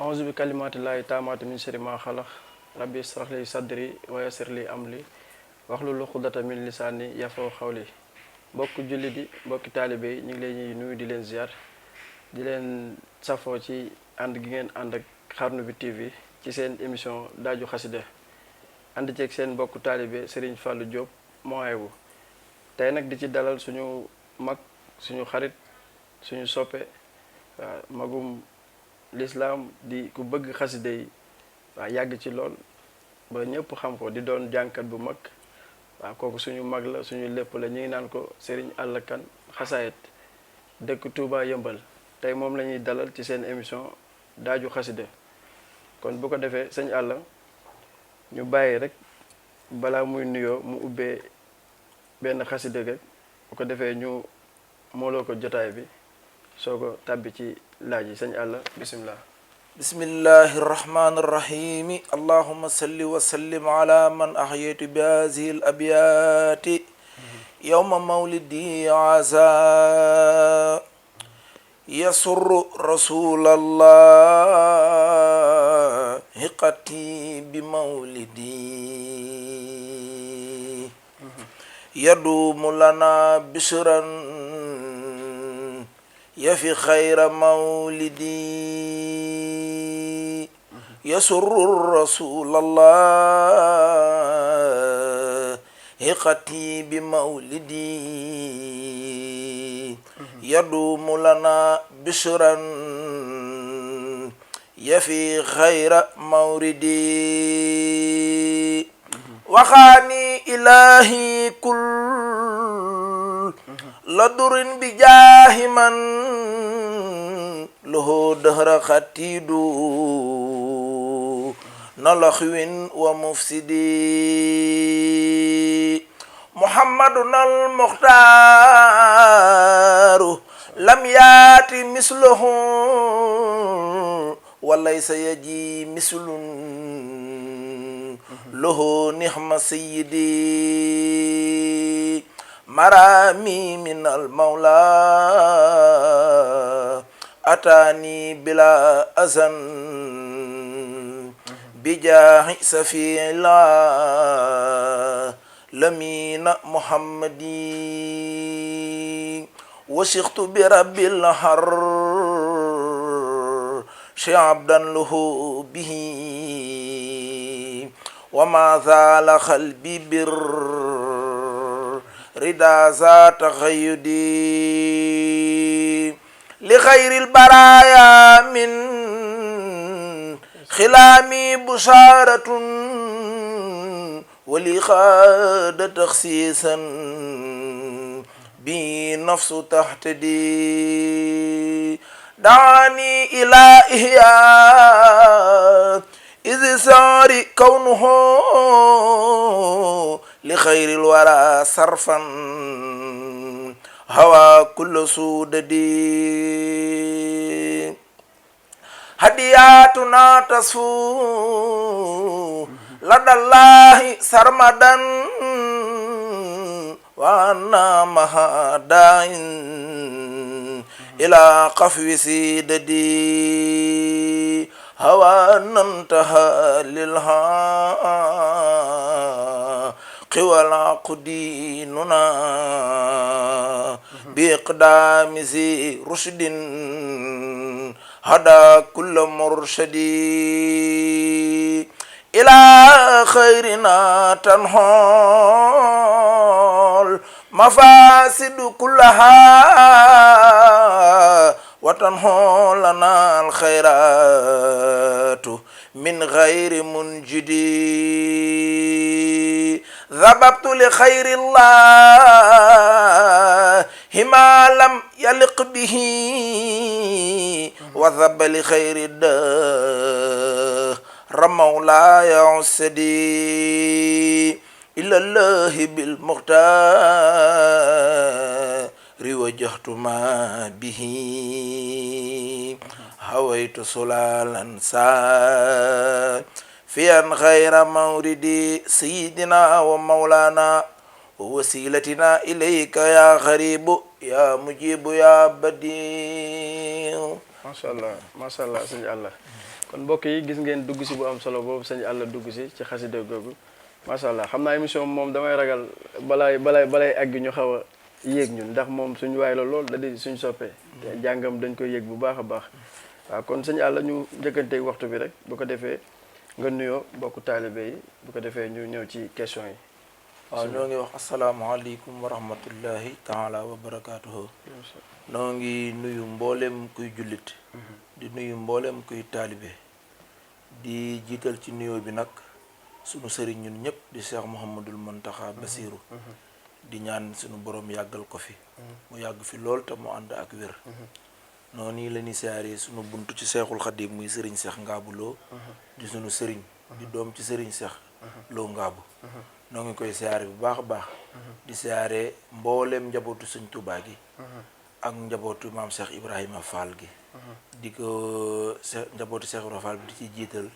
auzu bi kalimaatillaahi taamaati min sharri maa xalaq rabbi israh li sadri wa yassir li amri wahlul uqdata min lisaani yafqahu qawli mbokk jullit yi mbokki taalibe yi ñu ngi leen nuyu di leen ziar di leen safoo ci ànd gi ngeen ànd ak Xarnu bi TV ci seen émission daaju xasida ànd ceeg seen mbokku taalibe Serigne Fallou Diop Mawahibou tey nag di ci dalal suñu mag suñu xarit suñu soppe waaw magum lislaam di ku bëgg xasida yi waaw yàgg ci lool ba ñëpp xam ko di doon jànkat bu mag waaw kooku suñu mag la suñu lépp la ñu ngi naan ko Serigne Alla Kane xasaayit dëkk Touba Yëmbal tey moom la ñuy dalal ci seen émission daaju xasida kon bu ko defee sëñ Alla ñu bàyyi rek balaa muy nuyoo mu ubbee benn xasida rek bu ko defee ñu mooloo ko jotaay bi soo ko tàbbi ci laaj yi sëñ Alla bisimilah. bismillahi irrahmani irrahimi allahuma salli wa sallim ala man ahyaytu bi hazihi al abyati yawma mawlidi asa yasurru rasulallah hiqati bi mawlidi yadumu lana bishran yafi xayra mawlidi yasurru rasulallah hiqati bi mawlidi yadumu lana bishran yafi xayra mawlidi waxaani ilahi kul la durin bi jaahi man lahu dahra xatiidu na laxwin wa mufsidi muhammadun al muxtaaru lam yaati misluhu walaysa yaji mislun lahu nihma sayyidi marami min al mawla atani bila azan bijahi safila lamina muhammadi wasiqtu bi rabbil har shi'abdan lahu bihi wa ma zala qalbi bir rida za taxayudi li xayril baraya min xilaami busharatun wali xaada taxsiisan bi nafsu taxtadi daani ila ihya idi saari kawnuhu li xayril wara sarfan hawa kulla sudadi hadiyatuna tasfu ladallahi sarmadan wa anna mahadain ila qafwi sidadi hawa nantaha lilha qiwala qudinuna biqdami zi rushdin hada kulla murshadi ila khayrina tanhol mafasidu kullaha wa tanhol lana al khayratu min ghayri munjidi ذهبت لخير الله ما لم يلق به وذهب لخير الدهر مولاي عسدي إلى الله بالمختار وجهت ما به هويت سلالا سال فيان خير موردي سيدنا ومولانا ووسيلتنا إليك يا غريب يا مجيب يا بديع macha allah sëñ Alla kon mbokk yi gis ngeen dugg si bu am solo boobu sëñ Alla dugg si ci xasida googu macha allah xam naa émission moom damay ragal balay egg ñu xaw a yéeg ñun ndax moom suñu waay la lool da di suñ soppee te jàngam dañ koy yéeg bu baax a baax waaw kon sëñ Alla ñu njëkkanteeg waxtu bi rek bu ko defee nga nuyoo mbokku taalibe yi bu ko defee ñu ñëw ci question yi. waaw ñoo ngi wax asalaamaaleykum wa rahmatullahi taala wa barakaatuhu. noo ngi nuyu mboolem kuy jullit. di nuyu mboolem kuy taalibe. di jiital ci nuyoo bi nag sunu sëriñ ñun ñëpp di Cheikh Mouhamadul Mountakha Bassirou. di ñaan sunu borom yàggal ko fi. mu yàgg fi lool te mu ànd ak wér. noonu la ñuy siyaaree sunu buntu ci Seexul Xadim muy sëriñ Cheikh Ngaabu Lo. di sunu sëriñ. di doom ci sëriñ Cheikh Lo Ngaabu. noo ngi koy siyaare bu baax a baax. di siyaare mbooleem njabootu sëñ Tuubaa gi. ak njabootu maam Cheikh Ibrahima Fall gi. di ko njabootu Cheikh Ibrahima Fall bi di ci jiital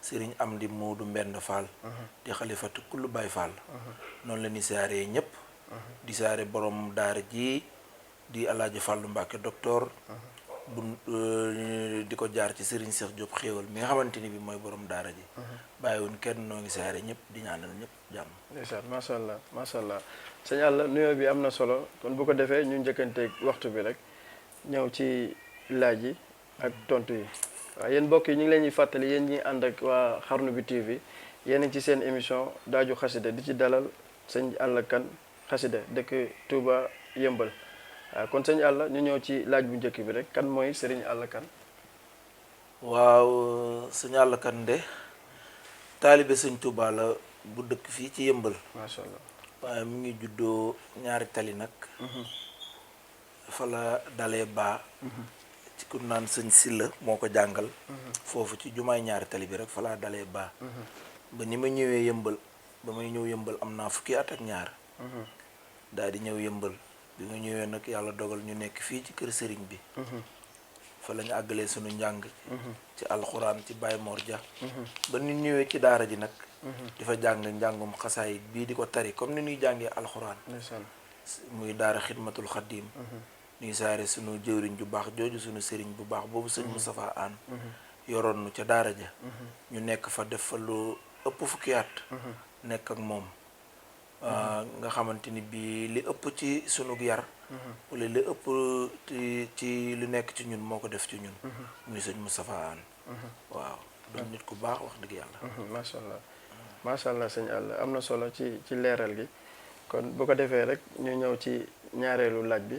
sëriñ Amdi Moodu Mbend Fall. di xalifatu kullu Baay Fall. noonu la ñuy siyaare ñëpp. di siyaare borom daara ji di Alaaji Fallu Mbàkke docteur. bu di ko jaar ci sëriñ Cheikh Diop xéewal mi nga xamante ni bi mooy borom daara ji. bàyyiwuñ kenn noo ngi siyaare ñëpp di ñaanal ñëpp jàmm. ndeysaan macha allah macha allah sëñ Alla nuyoo bi am na solo kon bu ko defee ñu njëkkanteeg waxtu bi rek ñëw ci laaj yi ak tontu yi waaw yéen mbokk yi ñu ngi leen di fàttali yéen ñi ànd ak waa Xarnu bi TV yéen ci seen émission daaju xasida di ci dalal sëñ Alla Kane xasida dëkk Touba Yëmbal waaw kon sëñ Alla ñu ñëw ci laaj bu njëkk bi rek kan mooy sëriñ Alla Kane. waaw sëñ Alla Kane de taalibe sëñ Touba la bu dëkk fii ci Yëmbal. macha allah waaye mu ngi juddoo ñaari tali nag. fa la dalee baa. ci ku naan sëñ Silla moo ko jàngal. foofu ci jumaay ñaari tali bi rek fa laa dalee baa. ba ni ma ñëwee Yëmbal ba may ñëw Yëmbal am naa fukki at ak ñaar. daal di ñëw Yëmbal bi nga ñëwee nag yàlla dogal ñu nekk fii ci kër sëriñ bi. fa lañu àggalee sunu njàng. ci alxuraan ci Baye Mor Dia. ba ni ñëwee ci daara ji nag. di fa jàng njàngum xasaayit bii di ko tari comme ni ñuy jàngee alxuraan. muy daara xidmatul xaddiim. ñuy saare sunu jëwriñ ju baax jooju sunu sëriñ bu baax boobu sëñ Moustapha Anne. yoroon nu ca daara ja. ñu nekk fa def fa lu ëpp fukki at. nekk ak moom. nga xamante ni bii li ëpp ci sunu yar. wala li ëpp ci lu nekk ci ñun moo ko def ci ñun. muy sëñ Moustapha Anne. waaw doon nit ku baax wax dëgg yàlla. macha allah macha allah sëñ Alla am na solo ci leeral gi kon bu ko defee rek ñu ñëw ci ñaareelu laaj bi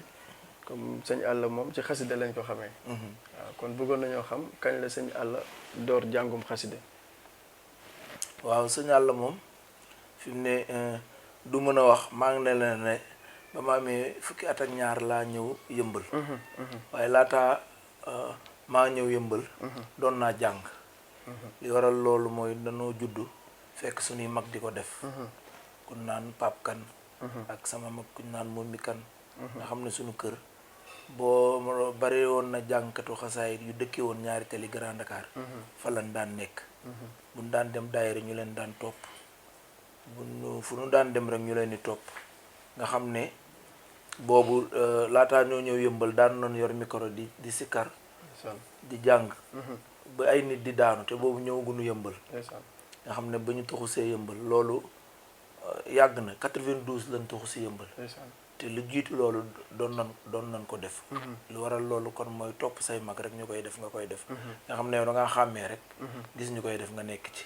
comme sëñ Alla moom ci xaside lañ ko xamee. waaw kon bëggoon nañoo xam kañ la sëñ Alla door jàngum xaside. waaw sëñ Alla moom fi mu ne du mën a wax maa ngi ne la ne ba ma amee fukki at ak ñaar laa ñëw Yëmbal. waaye laata maa ñëw Yëmbal. doon naa jàng. li waral loolu mooy danoo juddu fekk suñuy mag di ko def. kun naan Pape Kane. ak sama mag kuñ naan Momi Kane. nga xam ne suñu kër boo bari woon na jàngkatu xasaayit yu dëkkee woon ñaari tali Grand Dakar. fa lañ daan nekk. buñ daan dem daayira ñu leen daan topp. fu nu daan dem rek ñu leen di topp nga xam ne boobu laataa ñoo ñëw Yëmbal daan nañ yor micro di sikkar di jàng ba ay nit di daanu te boobu ñëwaguñu Yëmbal nga xam ne ba ñu toxu see Yëmbal loolu yàgg na 92 lañ toxu si Yëmbal te lu jiitu loolu doon nañ ko def. lu waral loolu kon mooy topp say mag rek ñu koy def nga koy def nga xam ne yow da ngaa xàmmee rek gis ñu koy def nga nekk ci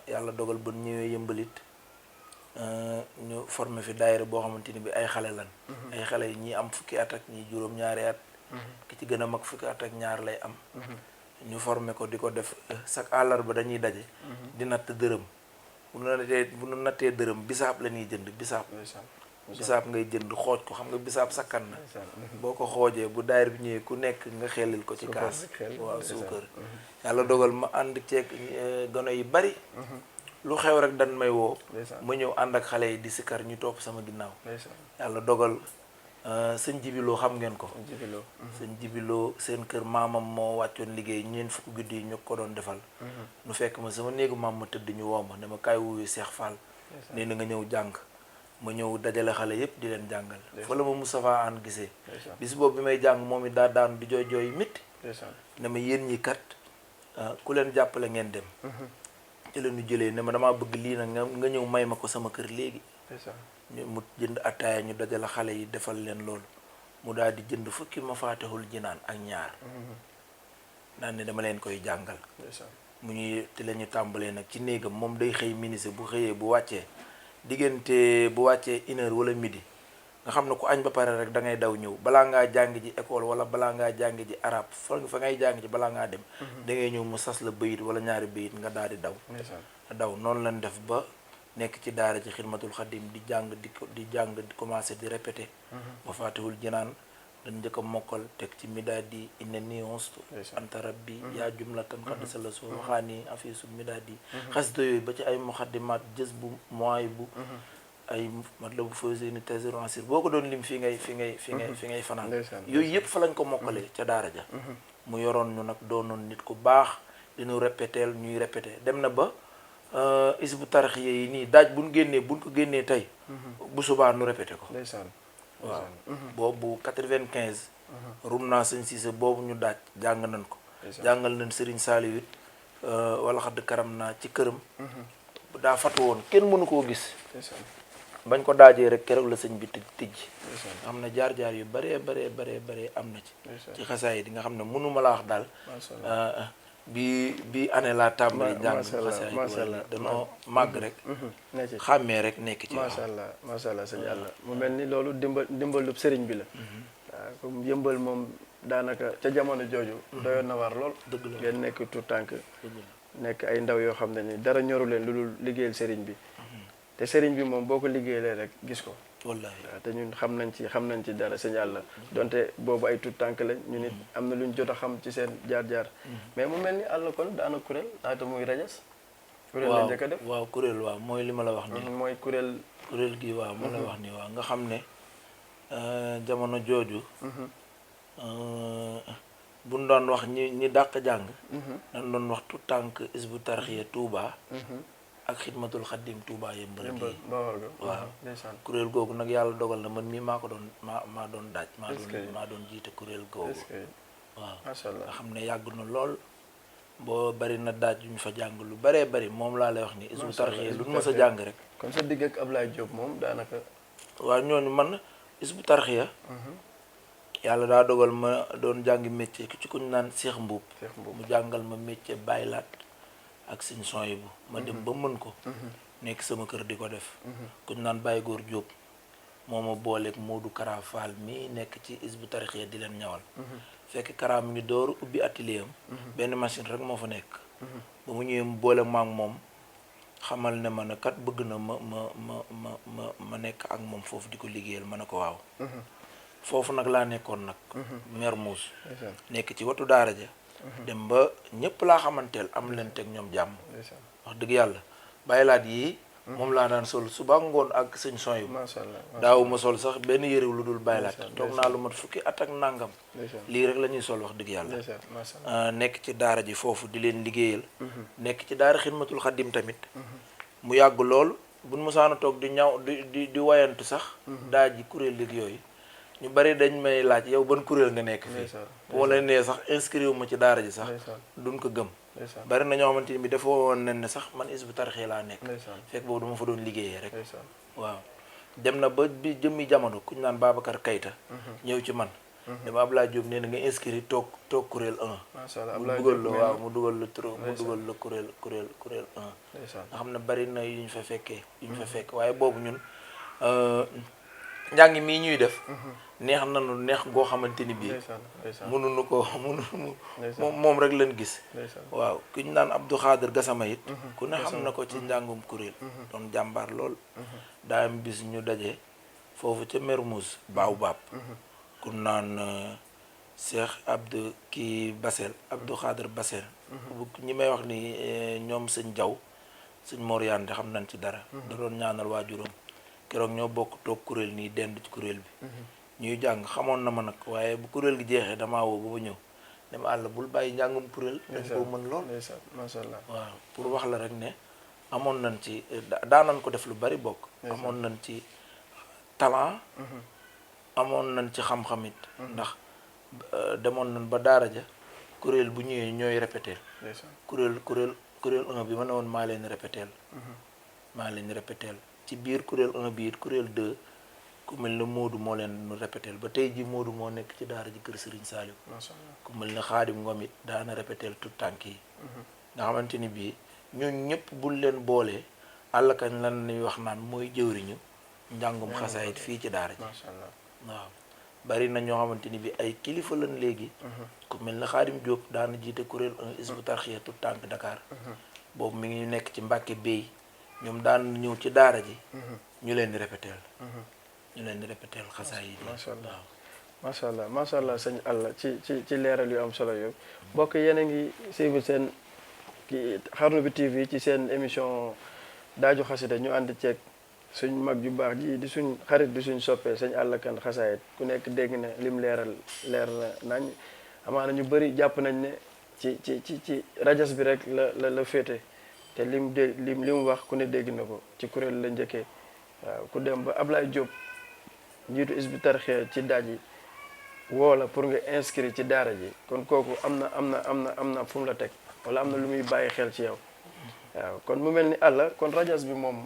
yàlla dogal ba ñëwee Yëmbalit ñu formé fi daayira boo xamante ni bi ay xale lan ay xale yi ñii am fukki at ak ñii juróom-ñaari at ki ci gën a mag fukki at ak ñaar lay am ñu formé ko di ko def chaque àllarba dañuy daje di natt dërëm bu nu nattee dërëm bisaab la ñuy jënd bisaab ngay jënd xooj ko xam nga bisaab sakkan na boo ko xoojee bu daayira bi ñëwee ku nekk nga xelil ko ci kaas waaw suukar yàlla dogal ma ànd ceeg gone yi bari lu xew rek dan may woo ma ñëw ànd ak xale yi di sikar ñu topp sama ginnaaw yàlla dogal sëñ Jibiloo xam ngeen ko sëñ Jibiloo seen kër maamam moo wàccoon liggéey ñeent fukki guddi yi ñu ko doon defal nu fekk ma sama néegu maam ma tëdd ñu woo ma dama kaay wuyu Seex Fall nee na nga ñëw jàng ma ñëw dajale xale yépp di leen jàngal fa la ma Moustapha Anne gisee bis boobu bi may jàng moom it daa daan di jooy jooy métti ne ma yéen ñi kat ku leen jàppale ngeen dem. ci la ñu jëlee ne ma damaa bëgg lii nag nga ñëw may ma ko sama kër léegi. mu jënd attaaya ñu dajale xale yi defal leen loolu mu daal di jënd fukki ma faatixul jinaan ak ñaar. daan ne dama leen koy jàngal. mu ñuy te la ñu tàmbalee nag ci néegam moom day xëy ministre bu xëyee bu wàccee diggante bu wàccee 1 heure wala midi nga xam ne ku añ ba pare rek da ngay daw ñëw balaa ngaa jàng ji école wala balaa ngaa jàng ji arab fa ngay jàng ji balaa ngaa dem. da ngay ñëw mu sas la bayit wala ñaari bayit nga daal di daw noonu lañ def ba nekk ci daara ci xidmatul xadim di jàng di commencé di répété. ba faatihul jinaan dañ njëkk a mokkal teg ci midaadi inna ni onstu anta rabbi yaa jumlatan xaddasa la su waxaani afisu midaadi xasida yooyu ba ci ay muxaddimaat jës bu mooy bu ay mat la bu faussé ni tasir ansir boo ko doon lim fi ngay fanaan yooyu yëpp fa lañ ko mokkalee ca daara ja mu yoroon ñu nag doonoon nit ku baax diñu répéteel ñuy répété dem na ba isbu taraxiya yi nii daaj buñ ko génnee tey bu subaa nu répété ko waaw boobu 95 rum naa sëñ Cissé boobu ñu daaj jàng nañ ko jàngal nañ Serigne Saliou it wala xadd karam naa ci këram daa fatu woon kenn mënu koo gis bañ ko daajee rek keroog la sëñ bi tijj xam na jaar-jaar yu baree am na ci xasaay yi di nga xam ne mënuma la wax daal bi année laa tàmbali jàng xasaay yi danoo màgg rek xàmmee rek nekk ci macha allah sëñ Yàlla mu mel ni loolu dimbalub sëriñ bi la waaw comme yëmbal moom daanaka ca jamono jooju doyoon na war lool ngeen nekk tout tànk nekk ay ndaw yoo xam ne ni dara ñoru leen lu dul liggéeyal sëriñ bi te sëriñ bi moom boo ko liggéeyalee rek gis ko wallaahi waaw te ñun xam nañ ci dara sëñ Yàlla donte boobu ay tout tànk lañ ñu nit am na lu ñu jot a xam ci seen jaar-jaar mais mu mel ni àll kon daana kuréel naata muy rajas kuréel la njëkk a def waaw kuréel waaw mooy li ma la wax ni mooy kuréel gi waaw ma la wax ni waaw nga xam ne jamono jooju buñ doon wax ñi dàq jàng dañ doon wax tout tànk isbu tarxiya Touba ak xidmatul xaddim Touba yëmbal gi waaw kuréel googu nag yàlla dogal na man mii maa doon daaj maa doon jiite kuréel googu waaw nga xam ne yàgg na lool boo bari na daaj yu ñu fa jàng lu baree bari moom laa lay wax ni isbu tarxiya lu ñu mës a jàng rek kon sa digg ak Ablaye Diop moom daanaka waaw ñooñu man isbu tarxiya yàlla daa dogal ma doon jàngi métier ci ku ñu naan Cheikh Mbuub mu jàngal ma métier baylaat ak Sëñ Soyibu ma dem ba mën ko nekk sama kër di ko def ku ñu naan Baye Góor Diop moo ma booleeg Modou Kara Fall mi nekk ci isbu tarxiya di leen ñawal fekk Kara mi ngi door ubbi atelier am benn machine rek moo fa nekk ba mu ñëwee mu boole maag moom xamal ne ma ne kat bëgg na ma nekk ak moom foofu di ko liggéeyal ma ne ko waaw foofu nag laa nekkoon nag Mermoz nekk ci watu daara ja dem ba ñëpp laa xamanteel am leen teg ñoom jàmm wax dëgg yàlla bàyyilaat yii moom laa daan sol suba ngoon ak Sëñ Soyibu daawu ma sol sax benn yëre lu dul bàyyilaat toog naa lu mat fukki at ak nangam lii rek la ñuy sol wax dëgg yàlla nekk ci daara ji foofu di leen liggéeyal nekk ci daara xidmatul xaddim tamit mu yàgg lool buñ mosaana toog di ñaw di wayantu sax daa ji kuréel lig yooyu ñu bari dañ may laaj yow ban kuréel nga nekk fii boo leen nee sax inscrire wu ma ci daara ji sax duñ ko gëm bari na ñoo xamante ni bi dafa woon nañ ne sax man isbu tarxiya laa nekk fekk boobu dama fa doon liggéeyee rek waaw dem na ba bi jëmmi jamono ku ñu naan Babacar Kayta ñëw ci man dama Abdoulaye Diop nee na nga inscrire toog kuréel 1 mu dugal la waaw mu dugal la kuréel 1 nga xam ne bari na yu ñu fa fekk waaye boobu ñun njàng mii ñuy def neex nanu neex goo xamante ni bii mënuñu ko moom rek lañ gis waaw ki ñu naan Abdou Khader Gassama it ku ne xam na ko ci njàngum kuréel doon jàmbaar lool daa am bis ñu daje foofu ca Mermoz Baobab ku naan Cheikh Abdou Abdou Khader Basel ñi may wax ni ñoom sëñ Jaw sëñ Mor Yande xam nañ ci dara da doon ñaanal waajuram keroog ñoo bokk toog kuréel nii dend ci kuréel bi ñuy jàng xamoon na ma nag waaye bu kuréel gi jeexee damaa woo ba ma ñëw dama àll bul bàyyi njàngum kuréel dañ koo mën lool masha Allah waaw pour wax la rek ne amoon nañ ci daanan ko def lu bari bokk amoon nañ ci talent amoon nañ ci xam-xamit ndax demoon nañ ba daara ja kuréel bu ñëwee ñooy répété kuréel 1 bi ma ne woon maa leen répéteel ci biir kuréel 1 bi it kuréel 2 ku mel ne Modou moo leen nu répéteel ba tey ji Modou moo nekk ci daara ji kër Serigne Saliou ku mel ne Xaadim Ngom it daana répéteel tout tànk yi nga xamante ni bii ñooñu ñëpp bul leen boolee àll kañ lan ñuy wax naan mooy jëwriñu njàngum xasaayit fii ci daara ji waaw bari na ñoo xamante ni bi ay kilifa lañ léegi ku mel ne Xaadim Diop daana jiite kuréel 1 Hizbut Tarqiyyah tout tànk Dakar boobu mi ngi nekk ci Mbàkke Bey ñoom daan ñëw ci daara ji ñu leen di répéteel xasaayit yi macha allah sëñ Alla ci leeral yu am solo yooyu mbokk yéen a ngi suivre seen ki Xarnu bi TV ci seen émission daaju xasida ñu ànd ceeg suñ mag ju baax ji di suñ xarit di suñ soppee sëñ Alla Kane xasaayit ku nekk dégg ne lim leer na nañ amaana ñu bëri jàpp nañ ne ci rajas bi rek la féete te li mu wax ku ne dégg na ko ci kuréel la njëkkee waaw ku dem ba Ablaye Diop njiitu Hizbut Tarqiyyah ci daaj yi woo la pour nga inscrire ci daara ji kon kooku am na fu mu la teg wala am na lu muy bàyyi xel ci yow waaw kon mu mel ni Alla kon rajas bi moom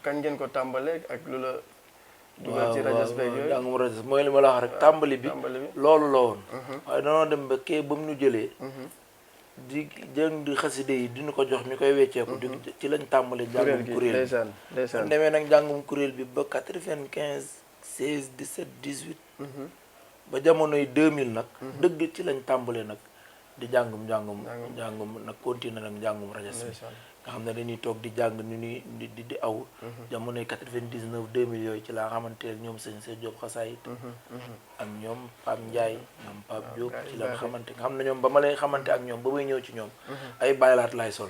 kañ ngeen ko tàmbalee ak lu la dugal ci rajas beeg yooyu jàngum rajas mooy li ma la wax rek tàmbali bi loolu la woon waaye danoo dem ba kee ba mu ñu jëlee di jëng di xaside yi diñu ko jox ñu koy wecceeku ci lañ tàmbali njàngum kuréel bi kon demee nag njàngum kuréel bi ba 95 16 17 18 ba jamonoy 2000 nag dëgg ci lañ tàmbali nag di njàngum nag continuer nag njàngum rajas bi nga xam ne dañuy toog di jàng ni ñuy di aw jamonoy 99 2000 yooyu ci laa xamanteel ñoom sëñ Seydou Diop xasaayit ak ñoom Pape Ndiaye ñoom Pape Diop ci la xamante nga xam ne ñoom ba ma lay xamante ak ñoom ba may ñëw ci ñoom ay baylaat laay sol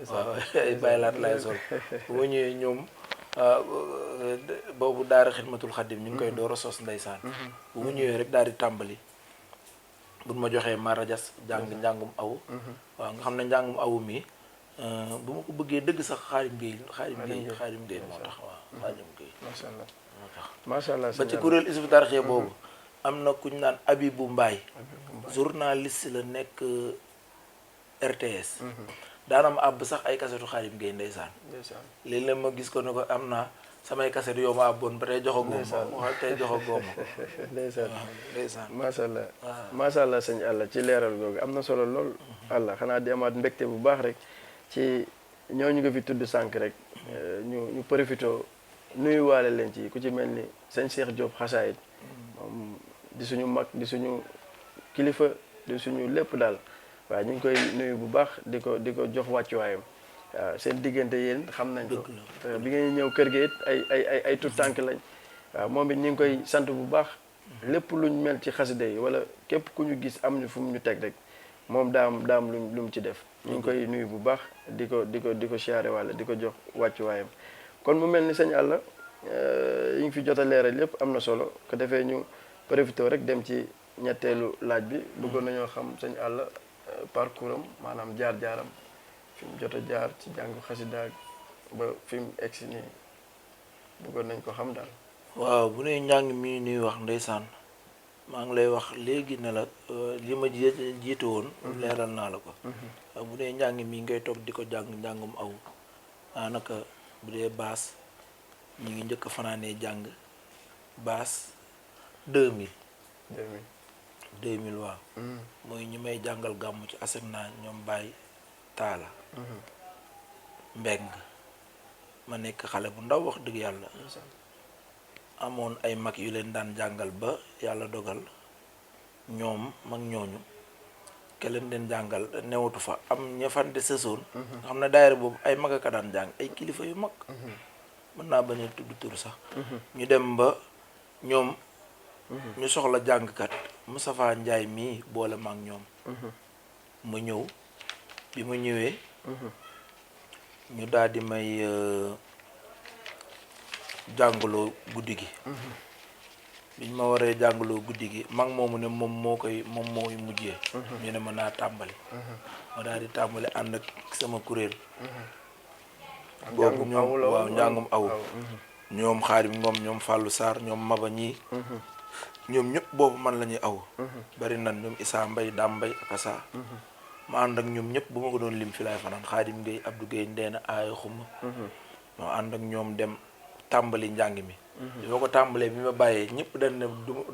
waaw ay baylaat laay sol ba ma ñëwee ñoom boobu daara Xidmatul Xadim ñu ngi koy door a sos ndeysaan bu mu ñëwee rek daal di tàmbali buñ ma joxee ma rajas njàngum aw waaw nga xam ne njàngum awu mi bu ma ko bëggee dëgg sax Xaadim Gueye moo tax waaw Xaadim Gueye macha allah ba ci kuréel Hizbut Tarqiyyah boobu am na kuñ naan Abibou Mbaye journaliste la nekk RTS daanam àbb sax ay kasetu Xaadim Gueye ndeysaan léeg-léeg ma gis ko ne ko am naa samay kaset yoo ma àbboon ba tey joxagoo ma ndeysaan macha allah sëñ Alla ci leeral googu am na solo lool Alla xanaa di amaat mbégte bu baax rek ci ñooñu nga fi tudd sànq rek ñu profité nuyuwaale leen ci ku ci mel ni sëñ Cheikh Diop xasaayit moom di suñu mag di suñu kilifa di suñu lépp daal waaye ñu ngi koy nuyu bu baax di ko jox wàccuwaayam waaw seen diggante yéen xam nañ ko bi ngeen ñëw kër gi it ay tout tànk lañ waaw moom it ñu ngi koy sant bu baax lépp luñ mel ci xasida yi wala képp ku ñu gis am ñu fu mu ñu teg rek moom daam lu mu ci def ñu ngi koy nuyu bu baax di ko siyaare walla di ko jox wàccuwaayam kon mu mel ni sëñ Alla yi ngi fi jot a leeral lépp am na solo ko defee ñu profité rek dem ci ñetteelu laaj bi bëggoon nañoo xam sëñ Alla parcours am maanaam jaar-jaaram fi mu jot a jaar ci jàngu xasida ba fi mu egsi nii bëggoon nañ ko xam daal. waaw bu ne njàng mi nuy wax ndeysaan maa ngi lay wax léegi ne la li ma jiite woon leeral naa la ko waaw bu dee njàng mi ngay toog di ko jàng njàngum aw daanaka bu dee baas ñu ngi njëkk a fanaanee jàng baas 2000 waaw mooy ñi may jàngal gàmmu ci aseg naa ñoom Baye Taala Mbeng ma nekk xale bu ndaw wax dëgg yàlla amoon ay mag yu leen daan jàngal ba yàlla dogal ñoom mag ñooñu ke leen den jàngal newatu fa am ña fan de sësoon nga xam ne daayira boobu ay mag aka daan jàng ay kilifa yu mag mën naa bañ a tudd tur sax ñu dem ba ñoom ñu soxla jàngkat Moustapha Ndiaye mii boole ma ak ñoom mu ñëw bi ma ñëwee ñu daal di may jàngaloo guddi gi biñ ma waree jàngaloo guddi gi mag moomu ne moom mooy mujjee ñu ne ma naa tàmbali ma daal di tàmbali ànd ak sama kuréel boobu ñoom waaw njàngum aw ñoom Xaadim Ngom ñoom Fallou Sarr ñoom Maba ñii ñoom ñëpp boobu man la ñuy aw bari nan ñoom Issa Mbay Dam Mbay ak Asa ma ànd ak ñoom ñëpp bu ma ko doon lim fi laay fanaan Xaadim Gueye Abdou Gueye Ndeena aaya xuma ma ànd ak ñoom dem tàmbali njàng mi bi ma ko tàmbalee bi ma bàyyee ñëpp dañ ne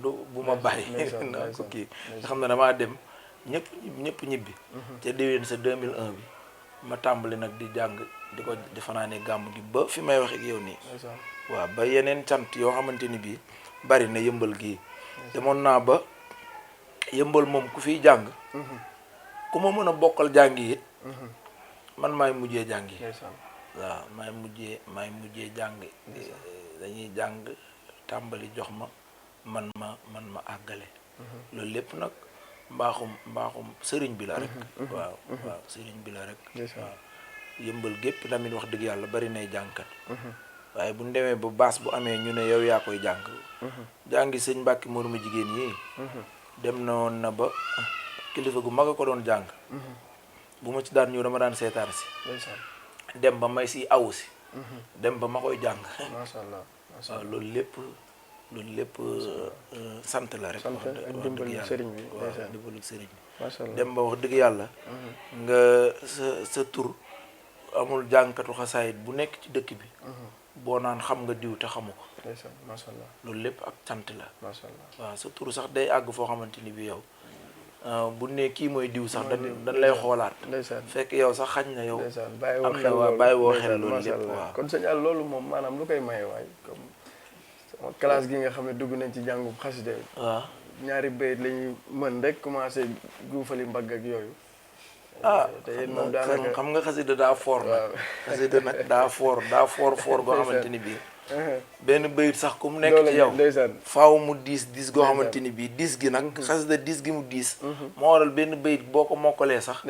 du bu ma bàyyi naa ko kii nga xam ne damaa dem ñëpp ñibbi ca déwén sa 2001 bi ma tàmbali nag di jàng di fanaanee gàmm gi ba fi may wax ak yow nii waaw ba yeneen cant yoo xamante ni bii bari na yëmbal gii demoon naa ba yëmbal moom ku fiy jàng ku ma mën a bokkal jàng yi it man maay mujjee jàng yi waaw maay mujjee jàng dañuy jàng tàmbali jox ma man ma àggale loolu lépp nag mbaaxum sëriñ bi la rek waaw sëriñ bi la rek waaw yëmbal gépp tamit wax dëgg yàlla bari nay jàngkat waaye bu ñu demee ba baas bu amee ñu ne yow yaa koy jàng jàngi sëñ Mbàkke moroma jigéen yi dem na woon na ba kilifa gu mag a ko doon jàng bu ma ci daan ñëw dama daan seetaan si dem ba may si awu si dem ba ma koy jàng macha allah waaw loolu lépp sant la rek wax dimbalu sëriñ bi waaw dimbalu sëriñ bi macha allah dem ba wax dëgg yàlla nga sa tur amul jàngkatu xasaayit bu nekk ci dëkk bi boo naan xam nga diw te xamu ko macha allah loolu lépp ak sant la macha allah waaw sa tur sax day àgg foo xamante ni bi yow bu ne kii mooy diw sax dañ lay xoolaat fekk yow sax xañ na yow am na waa bàyyi woo xel loolu lépp waaw kon sëñ Alla loolu moom maanaam lu koy maye waay comme sama classe gi nga xam ne dugg nañ ci jàngum xasida waaw ñaari bayit la ñuy mën rek commencé guufali mbagg ak yooyu te yéen moom daanaka xam nga xasida daa foor nag xasida nag daa foor goo xamante ni bii benn bayit sax ku mu nekk ci yow faaw mu diis goo xamante ni bii diis gi nag xasida diis gi mu diis moo waral benn bayit boo ko mokkalee sax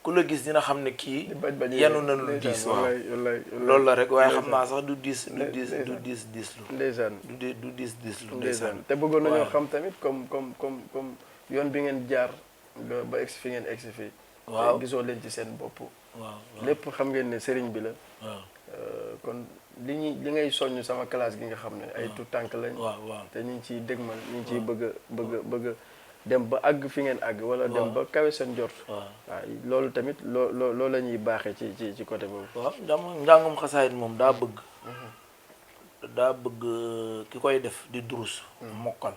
ku la gis dina xam ne kii yenu na lu diis waaw loolu la rek waaye xam naa sax du diis lu ndeysaan du diis lu ndeysaan te bëggoon nañoo xam tamit comme yoon bi ngeen jaar ba egsi fi ngeen egsi fii waaw gisoo leen ci seen bopp waaw lépp xam ngeen ne sëriñ bi la waaw kon li ngay soññ sama classe gi nga xam ne ay tout tànk lañ waaw te ñu ngi ciy dégmal ñu ngi ciy bëgg a dem ba àgg fi ngeen àgg wala dem ba kawe seen jort waaw loolu tamit loolu la ñuy baaxee ci côté boobu waaw dama njàngum xasaayit moom daa bëgg ki koy def di durus mokkal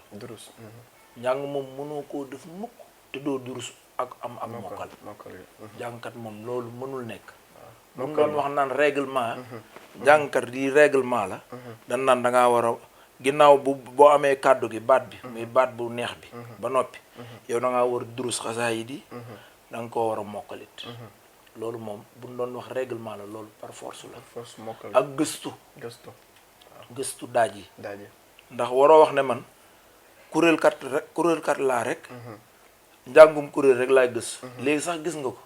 njàng moom mënoo koo def mukk te doo durus ak mokkal jàngkat moom loolu mënul nekk mu doon wax naan règlement jàngkat yi règlement la dan naan da ngaa war a ginnaaw boo amee kàddu gi baat bi muy baat bu neex bi ba noppi yow da ngaa war a durus xasaayid yi da nga koo war a mokkalit loolu moom bu ñu doon wax règlement la loolu par force la ak gëstu daaj yi ndax waroo wax ne man kuréelkat laa rek njàngum kuréel rek laay gëstu léegi sax gis nga ko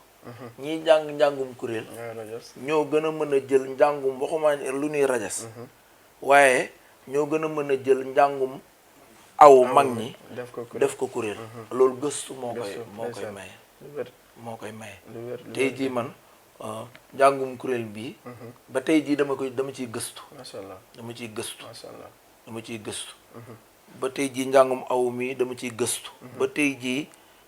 ñiy njàngum kuréel ñoo gën a mën a jël njàngum waxuma lu ñuy rajas waaye ñoo gën a mën a jël njàngum aw mag ñi def ko kuréel loolu gëstu moo koy maye tey jii man njàngum kuréel bii ba tey jii dama ciy gëstu dama ciy gëstu ba tey jii njàngum aw mi dama ciy gëstu ba tey jii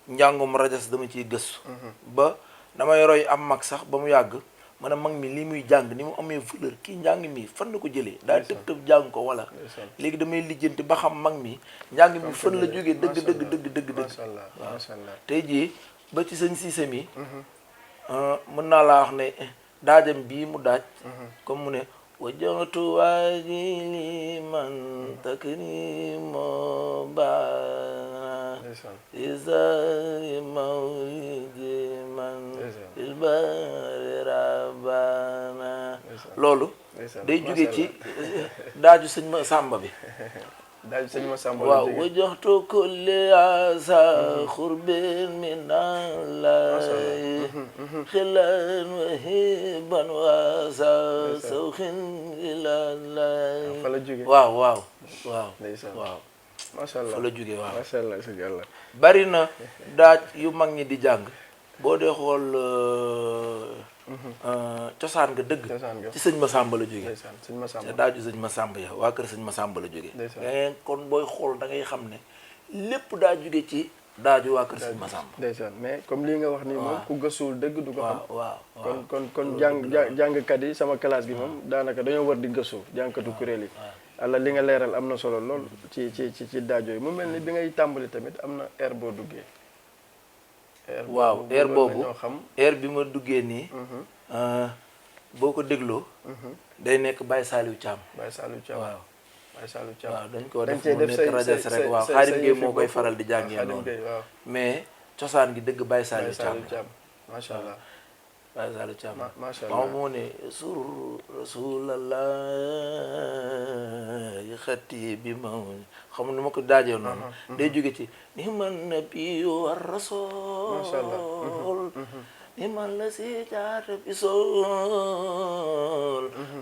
njàngum rajas dama ciy gëstu ba damay roy am mag sax ba mu yàgg man a mag mi li muy jàng ni mu amee valeur kii njàng mi fan la ko jëlee daa tëb jàng ko wala léegi damay lijjanti ba xam mag mi njàng mi fan la jógee dëgg waaw tey jii ba ci sëñ Siise mi mën naa laa wax ne daajam bii mu daaj comme mu ne wajjatu waaji li man takrimo ba isari mawlidi man ilbari rabana loolu day jóge ci daaju sëñ ma sàmba bi waaw wajjatu kulli asa xurbin min allahi xilan wa hiban wasa sawxin ilallahi waaw macha allah fa la jóge waaw macha allah sëñ Alla bari na daaj yu mag ñi di jàng boo dee xool cosaan nga dëgg ci sëñ Masamba la jóge te daaju sëñ Masamba waa kër sëñ Masamba la jóge dangay kon booy xool da ngay xam ne lépp daa jóge ci daaju waa kër Sëñ Masamba. ndeysaan mais comme lii nga wax nii moom ku gëstuwul dëgg du ko xam. waaw kon jàngkat yi sama classe gi moom daanaka dañoo war di gëstu jàngkatu kuréel yi. Allah li nga leeral am na solo lool ci daajo yi mu mel ni bi ngay tàmbali tamit am na air boo duggee. waaw air boobu air bi ma duggee nii. boo ko dégloo. day nekk Baye Saliou Thiam. Baye Saliou Thiam waaw. Baye Saliou Thiam waaw dañ ko def mu nekk rajo rek waaw Xaadim Gueye moo koy faral di jàngee noonu. mais cosaan gi dëgg Baye Saliou Thiam. macha allah. Baye Saliou Thiam macha allah moo ne sur rasulallah xati bi ma xam nu ma ko daajee noonu. day jóge ci ni man nabi war rasul. macha allah. niman la si jaata bi sol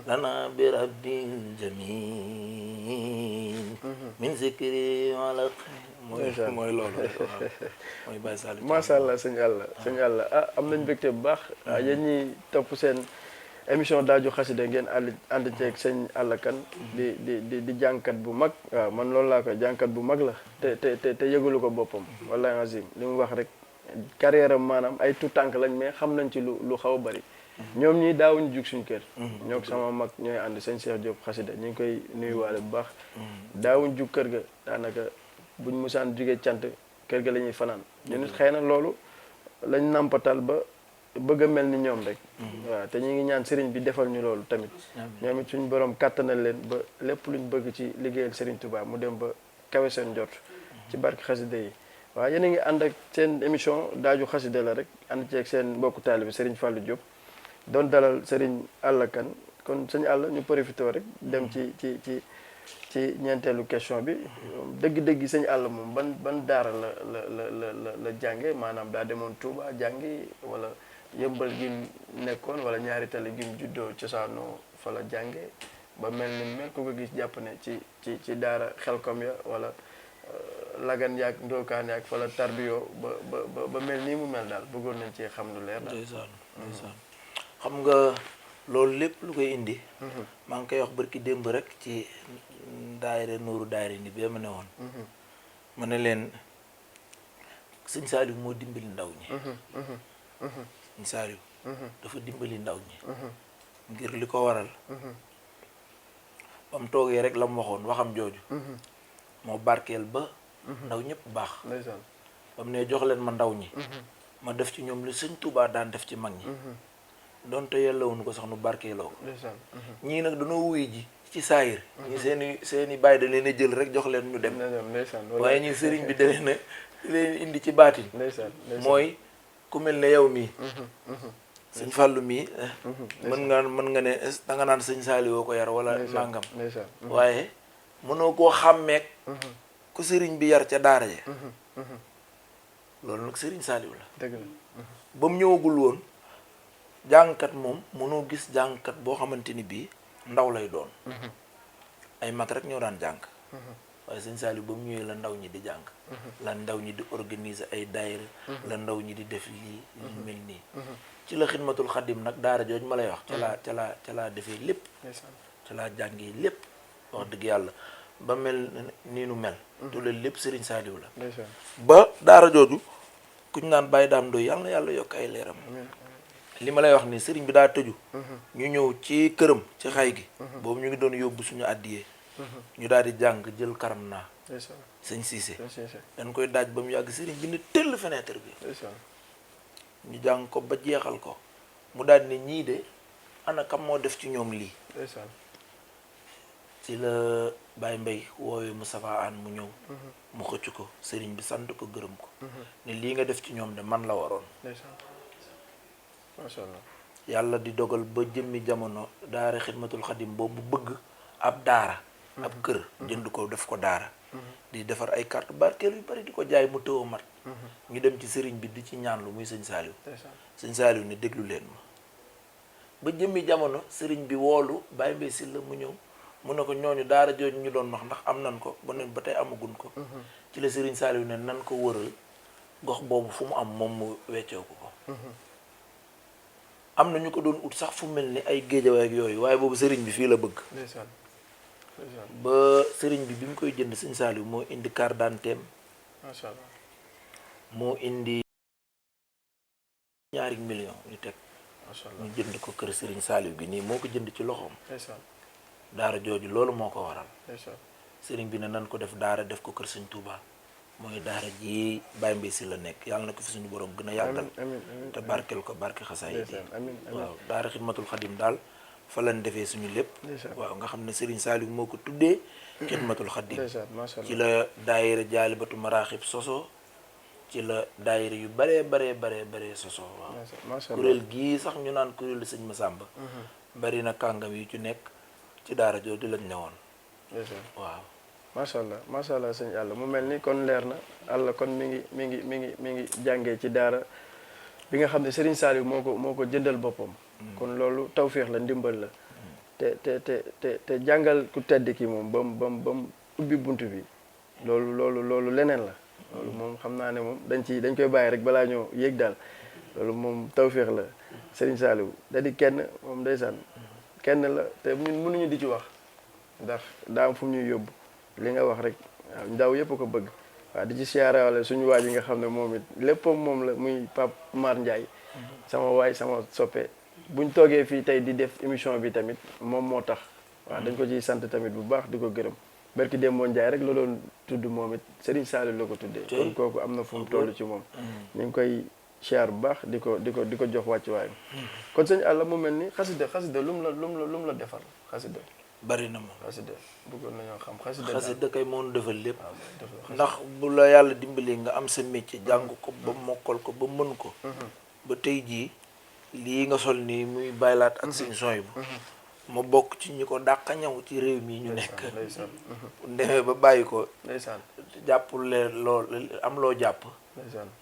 lana bi rabbil jamil min zikri wala mooy loolu mooy Baye Saliou. macha allah sëñ Alla am nañ mbégte bu baax yéen ñi topp seen émission daaju xasida ngeen ànd ceeg sëñ Alla Kane di jànkat bu mag waaw man loolu laa koy jànkat bu mag la te yëgalu ko boppam wallahi azim li mu wax rek carrière am maanaam ay tout tànk lañ mais xam nañ ci lu xaw a bari ñoom ñii daawuñu jug suñ kër ñoo sama mag ñooy ànd sëñ Cheikh Diop xasida ñu ngi koy nuyuwaale bu baax daawuñ jug kër ga daanaka buñ musaan jugee cant kër ga la ñuy fanaan ñu nit xëy na loolu lañ nàmpatal ba bëgg a mel ni ñoom rek waaw te ñu ngi ñaan sëriñ bi defal ñu loolu tamit ñoom it suñu borom kàttanal leen ba lépp luñ bëgg ci liggéeyal sëriñ Touba mu dem ba kawe seen jot ci barke xasida yi waaw yéen a ngi ànd ak seen émission daaju xasida la rek ànd ceeg seen mbokku taalibe Serigne Fallou Diop doon dalal Serigne Alla Kane kon sëñ Alla ñu profité rek dem ci ñeenteelu question bi dëgg-dëgg sëñ Alla moom ban daara la jànge maanaam daa demoon Touba jàngi wala yëmbal gi nekkoon wala ñaari tali gi mu juddoo cosaanoo fa la jànge ba mel ni mel ku ko gis jàpp ne ci daara Xelkom ya wala lagan yaag ndookaan yaag fa la tarbiyoo ba mel nii mu mel daal bëggoon nañ ci xam lu leer daal. ndeysaan xam nga loolu lépp lu koy indi maa ngi koy wax barki démb rek ci daayira Nuuru daayira ni bi ma ne woon ma ne leen sëñ Saliou moo dimbali ndaw ñi sëñ Saliou dafa dimbali ndaw ñi ngir li ko waral ba mu toogee rek la mu waxam jooju moo barkeel ba ndaw ñëpp baax ba mu ne jox leen ma ndaw ñi ma def ci ñoom li sëñ Touba daan def ci mag ñi donte yellawuñu ko sax nu barkeeloo ko ñii nag dañoo wuy ji ci saayir ñi seeni bàyyi da leen a jël rek jox leen ñu dem waaye ñi sëriñ bi da leen indi ci baatin mooy ku mel ne yow mii sëñ Fallou mii mën nga ne danga naan sëñ Saliou ko yar wala nangam waaye mënoo koo xàmmeek ku sëriñ bi yar ca daara ja loolu nag sëriñ Saliou la ba mu ñëwagul woon jàngkat moom mënoo gis jàngkat boo xamante ni bii ndaw lay doon ay mag rek ñoo daan jàng waaye sëñ Saliou ba mu ñëwee la ndaw ñi di jàng la ndaw ñi di organiser ay daayira la ndaw ñi di def lii mel nii ci la xidmatul xadim nag daara jooj ma lay wax ca laa defee lépp ca laa jàngee lépp wax dëgg yàlla ba mel nii nu mel te loolu lépp Serigne Saliou la ba daara jooju kuñ naan Baye Dame Ndoye yàlla na yàlla yokk ay leeram li ma lay wax ni Serigne bi daa tëju ñu ñëw ci këram ci xay gi boobu ñu ngi doon yóbbu suñu àddiyee ñu daal di jàng jël karam naa sëñ Cissé dañ koy daaj ba mu yàgg Serigne bi ne tëll fenêtre bi ñu jàng ko ba jeexal ko mu daal ne ñii de ana kam moo def ci ñoom lii ci la Baye Mbaye woowee Moustapha Anne mu ñëw mu xëcc ko sëriñ bi sant ko gërëm ko ne lii nga def ci ñoom de man la waroon macha allah yàlla di dogal ba jëmmi jamono daara xidmatul xadim boobu bëgg ab daara ab kër jënd ko def ko daara di defar ay carte barkeel yu bari di ko jaay mu tëw a mat ñu dem ci sëriñ bi di ci ñaanlu muy sëñ Saliou sëñ Saliou ne déglu leen ma ba jëmmi jamono sëriñ bi woolu Baye Mbaye Sylla mu ñëw mu ne ko ñooñu daara jooju ñu doon wax ndax am nan ko ba ne ba tey amagun ko ci la sëriñ Saliou ne nan ko wëral gox boobu fu mu am moom mu weccoo ko am na ñu ko doon ut sax fu mel ni ay géejawaay ak yooyu waaye boobu sëriñ bi fii la bëgg ba sëriñ bi mu koy jënd sëñ Saliou moo indi carte d'identité macha allah moo indi ñaari million ñu teg macha allah ñu jënd ko kër Serigne Saliou gi nii moo ko jënd ci loxoom. ndeysaan daara jooju loolu moo ko waral. ndeysaan Serigne bi ne nan ko def daara def ko kër Serigne Touba mooy daara ji Baye Mbaye si la nekk yàlla na ko fi suñu borom gën a yàggal. amiin te barkel ko barke xasaay yi. ndeysaan amiin waaw daara Xidmatul Xadim daal fa lañ defee suñu lépp. ndeysaan waaw nga xam ne Serigne Saliou moo ko tuddee Xidmatul Xadim. ndeysaan macha allah ci la daayira Jaalibatu Maraaxib soso ci la daayira yu baree soso waaw. macha allah kuréel gii sax ñu naan kuréelu sëñ Masamba. bari na kàngam yu ci nekk ci daara jooju lañ newoon. ndeysaan waaw. macha allah sëñ Alla mu mel ni kon leer na Alla kon mi ngi jàngee ci daara bi nga xam ne Serigne Saliou moo ko jëndal boppam. kon loolu tawféex la ndimbal la. te jàngal ku tedd ki moom ba mu ubbi bunt bi loolu leneen la. loolu moom xam naa ne moom dañ koy bàyyi rek balaa ñoo yéeg daal loolu moom tawféex la Serigne Saliou da di kenn moom ndeysaan kenn la te ñun mënuñu di ci wax ndax daa am fu ñuy yóbbu. li nga wax rek waaw ndaw yëpp ko bëgg waaw di ci siyaarewale suñu waay yi nga xam ne moom it léppam moom la muy Pape Mar Ndiaye sama waay sama soppe buñ toogee fii tey di def émission bi tamit moom moo tax waaw dañ ko ciy sant tamit bu baax di ko gërëm barki Demba Ndiaye rek la doon tudd moom it Serigne Saliou la ko tuddee kon kooku am na fu mu toll ci moom ñu ngi koy siyaar bu baax di ko jox wàcc waayam kon sëñ Alla mu mel ni xasida lu mu la defal xasida bari na moom xasida bëggoon nañoo xam xasida kay moom defal lépp ndax bu la yàlla dimbali nga am sa métier jàng ko ba mokkal ko ba mën ko ba tey jii lii nga sol nii muy baylaat ak seen soy bu ma bokk ci ñi ko dàq ñaw ci réew mi ñu nekk demee ba bàyyi ko jàppul leen lool am loo jàpp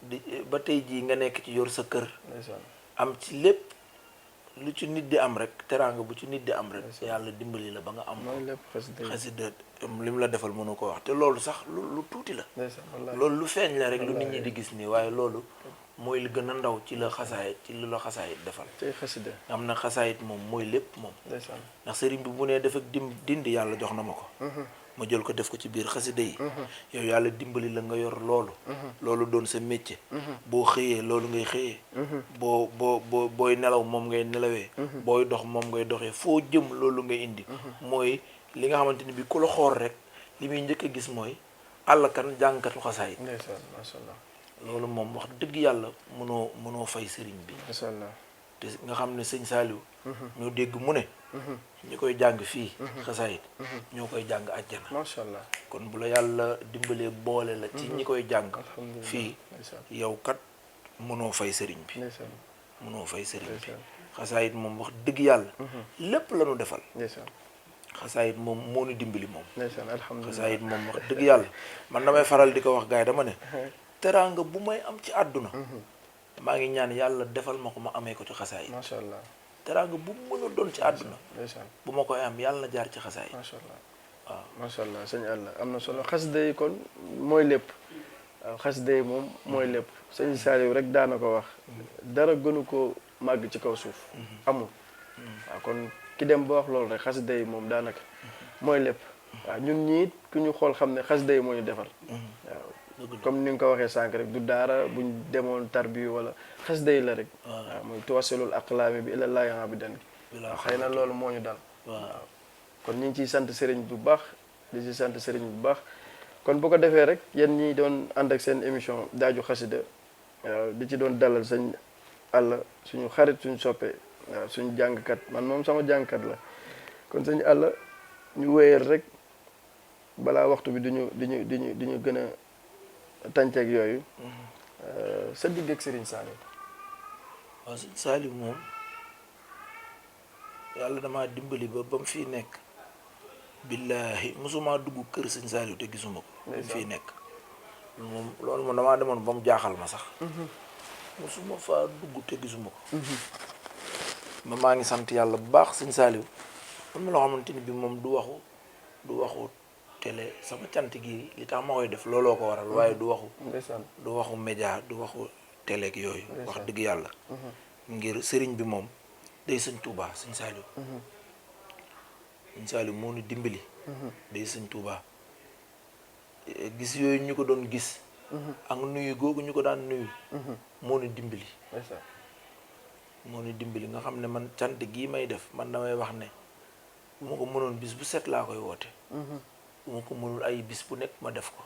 di ba tey jii nga nekk ci yor sa kër am ci lépp lu ci nit di am rek teraanga bu ci nit di am rek yàlla dimbali la ba nga am xasida li mu la defal mënu ko wax te loolu sax lu tuuti la loolu lu feeñ la rek lu nit ñi di gis nii waaye loolu mooy li gën a ndaw ci la xasaayit ci li la xasaayit defal am na xasaayit moom mooy lépp moom ndax sëriñ bi bu nee def ak dindi yàlla jox na ma ko ma jël ko def ko ci biir xasida yi yow yàlla dimbali la nga yor loolu doon sa métier boo xëyee loolu ngay xëyee booy nelaw moom ngay nelawee booy dox moom ngay doxee foo jëm loolu ngay indi mooy li nga xamante ni bi ku la xool rek li muy njëkk a gis mooy Alla Kane jàngkatu xasaayit loolu moom wax dëgg yàlla mënoo fay sëriñ bi te nga xam ne sëñ Saliou ñoo dégg mu ne ñi koy jàng fii xasaayit ñoo koy jàng àjjana macha allah kon bu la yàlla dimbalee boole la ci ñi koy jàng fii yow kat mënoo fay sëriñ bi mënoo fay sëriñ bi xasaayit moom wax dëgg yàlla lépp la ñu defal xasaayit moom moo ñu dimbali moom xasaayit moom wax dëgg yàlla man damay faral di ko wax gars yi dama ne teraanga bu may am ci àdduna maa ngi ñaan yàlla defal ma ko ma amee ko ci xasaayit macha allah teraanga bu mu mën a doon ci àdduna bu ma koy am yàlla na jaar ci xasaayit macha allah waaw macha allah sëñ Alla am na solo xasida yi kon mooy lépp waaw xasida yi moom mooy lépp sëñ Saliou rek daana ko wax dara gënu ko màgg ci kaw suuf amul waaw kon ki dem ba wax loolu rek xasida yi moom daanaka mooy lépp waaw ñun ñiit ku ñu xool xam ne xasida yi moo ñu defar waaw comme ni nga ko waxee sànq rek du daara buñ demoon tarbiyu wala xasida yi la rek waaw muy tuwasilul aqlaami bi ila laahi abidan gi waaw xëy na loolu moo ñu dal waaw kon ñu ngi ciy sant sëriñ bu baax di ci sant sëriñ bu baax kon bu ko defee rek yéen ñi doon ànd ak seen émission daaju xasida waaw di ci doon dalal sëñ Alla suñu xarit suñu soppe waaw suñu jàngkat man moom sama jàngkat la kon sëñ Alla ñu wéyal rek balaa waxtu bi diñu gën a tànceeg yooyu sa digg ak Serigne Saliou waaw Serigne Saliou moom yàlla damaa dimbali ba mu fii nekk billaahi mosuma dugg kër Serigne Saliou te gisuma ko ba mu fii nekk loolu moom damaa demoon ba mu jaaxal ma sax mosuma faa dugg te gisuma ko ba maa ngi sant yàlla bu baax Serigne Saliou am na loo xamante ni bi moom du waxu télé sama cant gi li tax ma koy def looloo ko waral waaye du waxu média du waxu télé ak yooyu wax dëgg yàlla ngir sëriñ bi moom day sëñ Touba sëñ Saliou sëñ Saliou moo ñu dimbali day sëñ Touba gis yooyu ñu ko doon gis ak nuyu googu ñu ko daan nuyu moo ni dimbali ndeysaan moo ni dimbali nga xam ne man cant gii may def man damay wax ne bu ma ko mënoon bis bu set laa koy woote bu ma ko mënul ay bis bu nekk ma def ko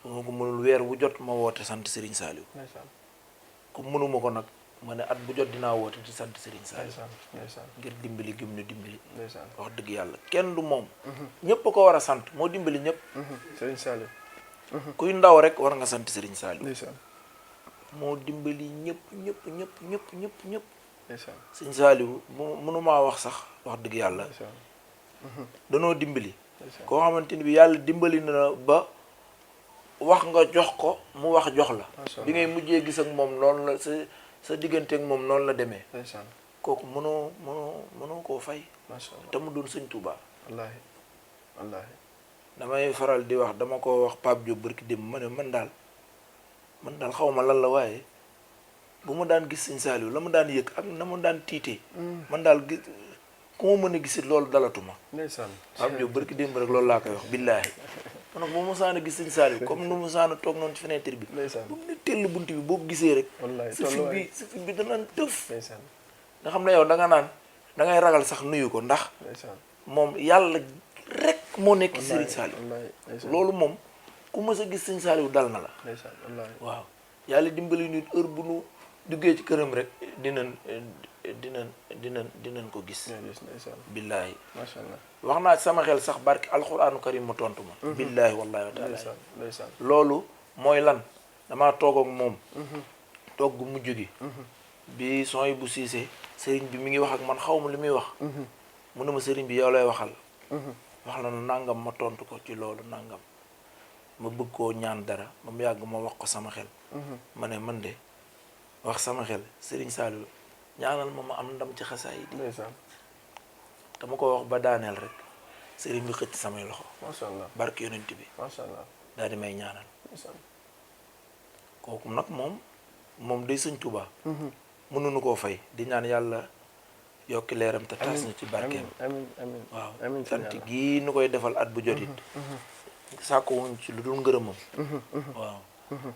bu ma ko mënul weer wu jot ma woote sant Serigne Saliou ndeysaan ku mënuma ko nag ma ne at bu jot dinaa woote di sant Serigne Saliou ndeysaan ndeysaan ngir dimbali gim ñu dimbali ndeysaan wax dëgg yàlla kenn du moom ñépp a ko war a sant moo dimbali ñëpp Serigne Saliou kuy ndaw rek war nga sant Serigne Saliou ndeysaan moo dimbali ñëpp ñëpp ñëpp ñëpp ñëpp ñëpp ndeysaan Serigne Saliou mënumaa wax sax wax dëgg yàlla ndeysaan danoo dimbali ndeysaan koo xamante ni bi yàlla dimbali na ba wax nga jox ko mu wax jox la Masha Allah. bi ngay mujjee gis ak moom noonu la sa diggante ak moom noonu la demee ndeysaan kooku mënoo koo fay macha allah te mu doon Sëñ Tuubaa wallaahi wallaahi damay faral di wax dama ko wax Pape Diop barki dem ma ne man daal xaw ma lan la waaye bu ma daan gis Sëñ Saliou la ma daan yëg ak na ma daan tiitee man daal gis ku ma mën a gisit loolu dalatuma ndeysaan Pape Diop barki démb rek loolu laa koy wax billaahi man nag bu ma saan a gis Sëñ Saliou comme nu ma saan a toog noonu ci fenêtre bi ndeysaan bu mu ne tell bunt bi boo ko gisee rek wallaahi sa fit bi danaan tëf ndeysaan nga xam ne yow da nga naan da ngay ragal sax nuyu ko ndax ndeysaan moom yàlla rek moo nekk ci Serigne Saliou wallaahi ndeysaan loolu moom ku mës a gis Sëñ Saliou dal na la ndeysaan wallaahi waaw yàlla dimbali nit heure bu nu duggee ci këram rek dinañ ko gis ndeysaan billaahi macha allah wax naa ci sama xel sax barki alxuraanu karim mu tontu ma billaahi wallaahi wa taala ndeysaan ndeysaan loolu mooy lan damaa toog ak moom toog gu mujj gi bi sooy bu siisee sëriñ bi mi ngi wax ak man xaw ma li muy wax mu ne ma sëriñ bi yow lay waxal wax la na nangam ma tontu ko ci loolu nangam ma bëgg koo ñaan dara ba mu yàgg ma wax ko sama xel ma ne man de wax sama xel Serigne Saliou ñaanal ma am ndam ci xasaay yi ndeysaan dama ko wax ba daaneel rek sëriñ bi xëcc samay loxo macha allah barke yonent bi macha allah daal di may ñaanal ndeysaan kooku nag moom day Sëñ Tuubaa mënuñu koo fay di ñaan yàlla yokki leeram te tas ñu ci barkeem amiin amiin waaw amiin sant gii nu koy defal at bu jotit sàkku wuñ ci lu dul ngërëmam waaw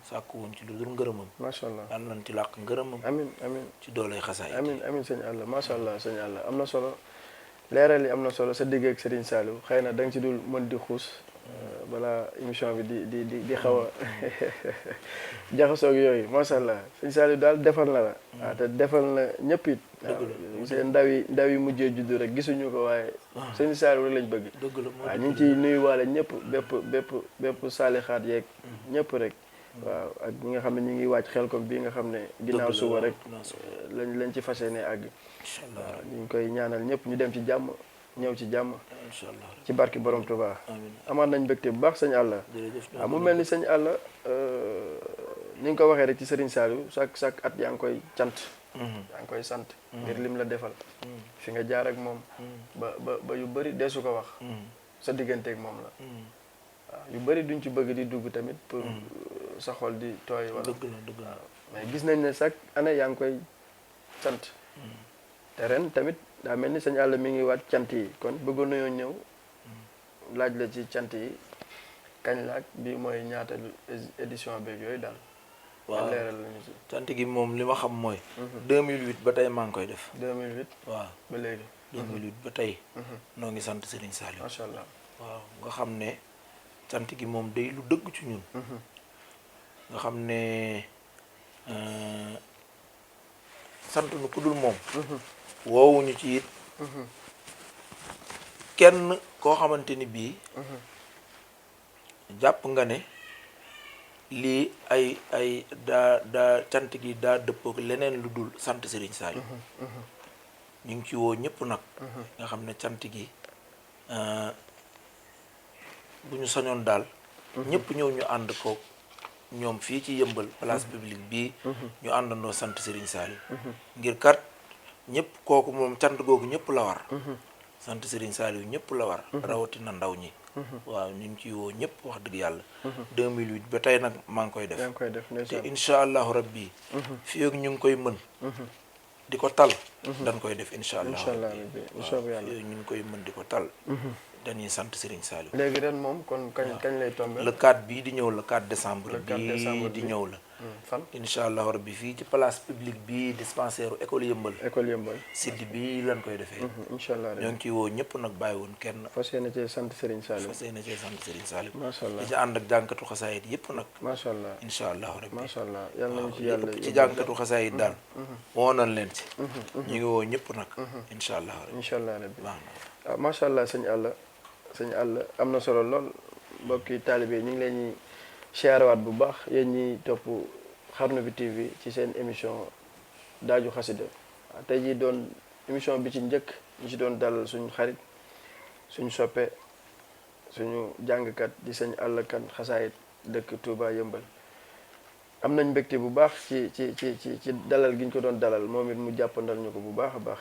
sàkku wuñ ci lu dul ngërëmam macha allah daan nañ ci làq ngërëmam amiin amiin ci dooley xasaay amiin amiin sëñ Alla macha allah sëñ Alla am na solo leeral yi am na solo sa digg ak Serigne Saliou xëy na da nga ci dul mën di xuus balaa émission bi di xaw a jaxasoo ak yooyu macha allah sëñ Saliou daal defal na la waaw te defal na ñëpp it waaw seen ndaw yi mujjee juddu rek gisuñu ko waaye sëñ Saliou rek lañ bëgg dëgg la waaw ñu ngi ciy nuyuwaale ñëpp bépp saalixaat yeeg ñëpp rek waaw ak ñi nga xam ne ñu ngi wàcc Xelcom bii nga xam ne ginnaaw suba rek lañ ci fas yéene àgg waaw ñu ngi koy ñaanal ñëpp ñu dem ci jàmm ñëw ci jàmm inshallah ci barki borom Tuubaa amiin amaat nañ mbégte bu baax sëñ Alla waaw mu mel ni sëñ Alla ni nga ko waxee rek ci Serigne Saliou chaque at yaa ngi koy cant yaa ngi koy sant ngir lim la defal fi nga jaar ak moom ba yu bëri deesu ko wax sa digganteeg moom la waaw yu bëri duñ ci bëgg di dugg tamit pour sa xol di tooy wala dëgg la mais gis nañ ne chaque année yaa ngi koy sant te ren tamit daa mel ni sëñ Alla mi ngi waat cant yi kon bëggoon nañoo ñëw laaj la ci cant yi kañ la ak bii mooy ñaata édition beeg yooyu daal waaw leeral lañu ci cant gi moom li ma xam mooy 2008 ba tey maa ngi koy def 2008 waaw ba léegi 2008 ba tey noo ngi sant Serigne Saliou macha allah waaw nga xam ne cant gi moom day lu dëgg ci ñun nga xam ne sant nu ku dul moom woowuñu ci it kenn koo xamante ni bii jàpp nga ne lii ay daa cant gi daa dëppook leneen lu dul sant Serigne Saliou ñu ngi ci woo ñëpp nag nga xam ne cant gi bu ñu sañoon daal ñëpp ñëw ñu ànd ko ñoom fii ci yëmbal place publique bii ñu àndandoo sant Serigne Saliou ngir kat ñëpp kooku moom cant googu ñëpp la war sant Serigne Saliou ñëpp la war rawatina ndaw ñi waaw ñu ngi ciy woo ñëpp wax dëgg yàlla 2008 ba tey nag maa ngi koy def te incha allahu rabbi fii ak ñu ngi koy mën di ko tal dañ koy def incha allah rabbi incha allah yàlla ñu ngi koy mën di ko tal. dañuy sant Serigne Saliou. léegi ren moom kon kañ lay tombé. le 4 bii di ñëw le 4 décembre. bii di ñëw la. fan incha allah rabbi fii ci place publique bii dispensaire école yëmbal. siddi bii lañ koy defee. incha allah ñoo ngi ciy woo ñëpp nag bàyyi woon kenn. fas yéene cee sant Serigne Saliou. macha allah di ci ànd ak jànkatu xasaayit yëpp nag. macha allah incha allah rabbi. macha allah yàlla nañu ci yàlla ci jànkatu xasaayit daal. woo nañ leen ci. ñu ngi woo ñëpp nag. incha allah rabbi. incha allah rabbi waaw macha allah sëñ Alla am na solo lool mbokki taalibe ñu ngi leen ñuy siyaarawaat bu baax yéen ñi topp Xarnu bi TV ci seen émission daaju xasida tey jii doon émission bi ci njëkk ñu ci doon dalal suñu xarit suñu soppe suñu jàngkat di sëñ Alla Kane xasaayit dëkk Touba Yëmbal am nañ mbégte bu baax ci dalal gi ñu ko doon dalal moom it mu jàppandal ñu ko bu baax a baax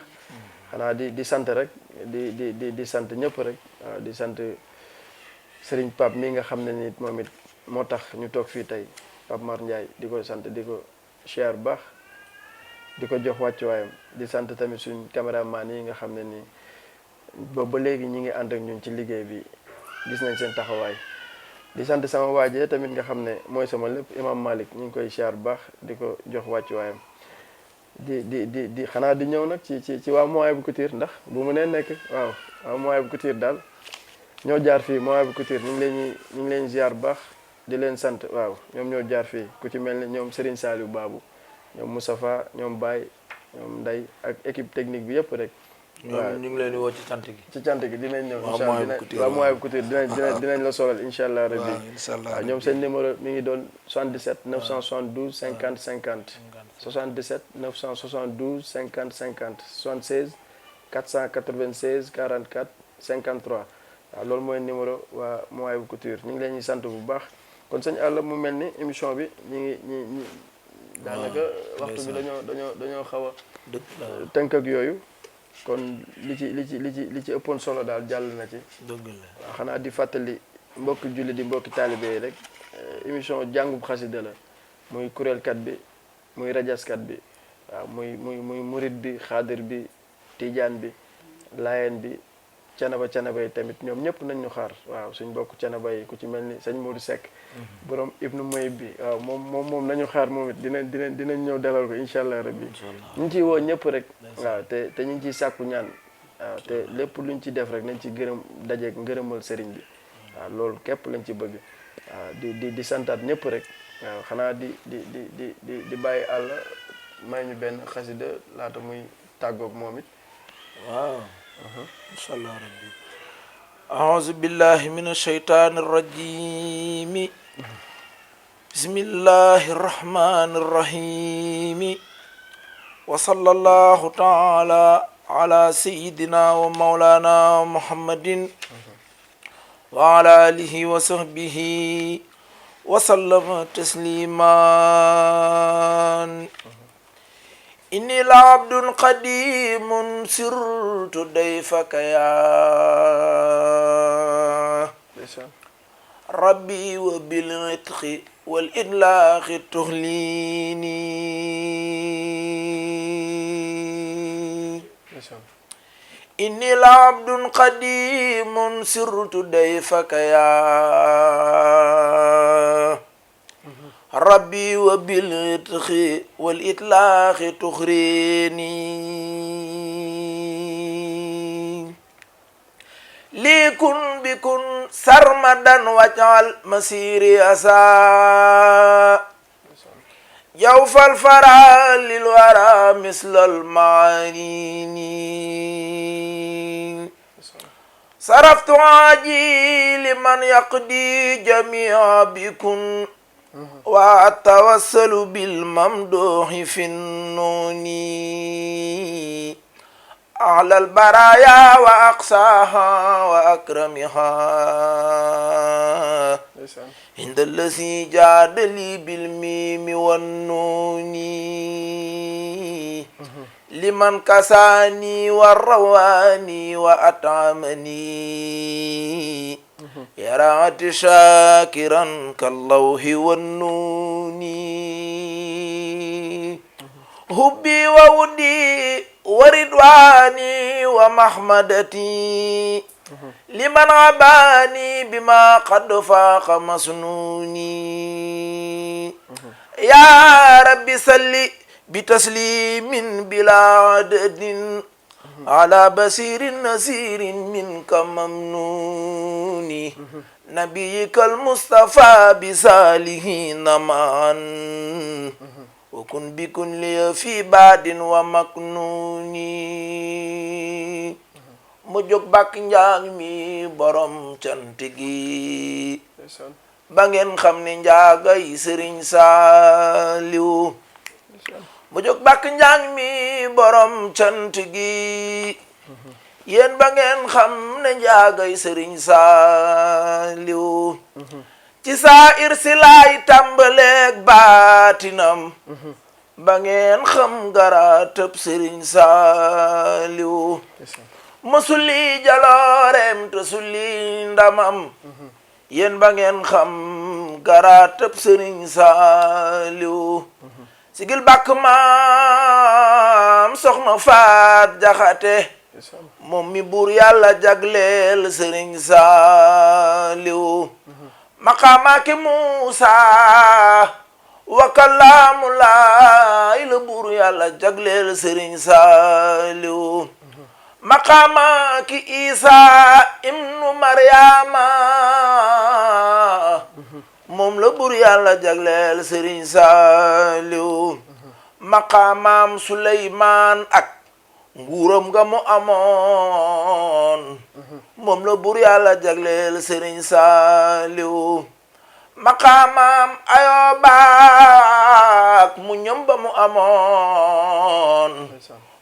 xanaa di sant rek di sant ñëpp rek waaw di sant Serigne Pape mi nga xam ne nit moom it moo tax ñu toog fii tey Pape Mar Ndiaye di ko sant di ko cher bu baax di ko jox wàccuwaayam di sant tamit suñ caméraman yi nga xam ne nii boobu ba léegi ñi ngi ànd ak ñun ci liggéey bi gis nañ seen taxawaay di sant sama waajee tamit nga xam ne mooy sama lépp Imam Malick ñu ngi koy cher bu baax di ko jox wàccuwaayam di xanaa di ñëw nag ci waa Mouwahiboul Couture ndax bu mu nee nekk waaw waa Mouwahiboul Couture daal ñoo jaar fii Mouwahiboul Couture ñu ngi leen ziar bu baax di leen sant waaw ñoom ñoo jaar fii ku ci mel ni ñoom Serigne Saliou Babou ñoom Moustapha ñoom Baye ñoom Ndeye ak équipe technique bi yëpp rek. waaw ñu ngi leen di woo ci cant gi. dinañ ñëw incha allah waa Mouwahiboul Couture dinañ la solal incha allah rabbi. waaw ñoom seen numéro mi ngi doon 77 972 50 50. 77 972 50 50 76 496 44 53 waaw loolu mooy numéro waa Mouwahiboul Couture ñu ngi leen ñuy sant bu baax kon sëñ Alla mu mel ni émission bi ñi daanaka waxtu bi dañoo xaw a tënk ak yooyu kon li ci ëppoon solo daal jàll na ci. dëgg la waaw xanaa di fàttali mbokki julli di mbokki taalibe yi rek émission jàngub xasida la muy kuréelkat bi muy rajaskat bi waaw muy murit bi xaadir bi tijaan bi laayeen bi canaba yi tamit ñoom ñëpp nañ ñu xaar waaw suñ bokk canaba yi ku ci mel ni sëñ Modou Seck borom ibnu Moyib bi waaw moom nañu xaar moom it dinañ ñëw dalal ko incha allah rabbi ñu ngi ciy woo ñëpp rek waaw te ñu ngi ciy sàkku ñaan waaw te lépp luñ ci def rek nañ ci gërëm dajeeg ngërëmal sëriñ bi waaw loolu képp lañ ci bëgg waaw di santaat ñëpp rek waaw xanaa di bàyyi Alla may ñu benn xasida laata muy tàggoog moom it waaw incha allah rabbi a'uuzu billahi min ashaytaani rajim bismillahi rahmani rahim wa sallallahu taala ala sayyidina wa mawlana muhammadin wa ala alihi wa sahbihi wa sallama tasliman inni la abdun qadimun sirtu dayfaka ya rabbi wa bil itqi wal idlaqi tuhlini inni la abdun qadimun sirtu dayfaka ya rabbi wa bil itqi wal itlaqi tuxrini li kun bi kun sarmadan wajal masiri asa jawfal fara lil wara mislal maarini saraftu aji liman yaqdi jamia bi kun wa atawassalu bil mamduhi fin nuni ala al baraya wa aqsaha wa akramiha inda allasi jadali bil mimi wan nuni liman kasani wa rawani wa atamani يرات شاكرا كاللوح والنون هبي وودي ورد إخواني ومحمدتي لمن عباني بما قد فاق مسنوني يا رب صل بتسليم بلا عدد على بصير نذير منك ممنون نبيك المصطفى بصالحين معا وكن بكن لي في بعد ومكنون mu jóg bàkk njaag mi borom cant gi ba ngeen xam ne njaagay Sëriñ Saaliw mu jóg bàkk njaag mi borom cant gi yéen ba ngeen xam ne njaagay Sëriñ Saaliw ci saa ir si laay tàmbaleeg baatinam ba ngeen xam garaatab Sëriñ Saaliw musuli jaloorem te suli ndamam yéen ba ngeen xam garaatab Sëriñ Saaliw sigil bàkk maam soxna Faat Jaxate moom mi buur yàlla jagleel Sëriñ Saaliw maqaamaaki Muusa wa kalaamu laay la buur yàlla jagleel Sëriñ Saaliw maqaamaaki Isa ibnu Maryama moom la buur yàlla jagleel Sëriñ Saaliw maqaamaam Suleymaan ak nguuram nga mu amoon moom la buur yàlla jagleel Sëriñ Saaliw maqaamaam Ayoba ak mu ñëm ba mu amoon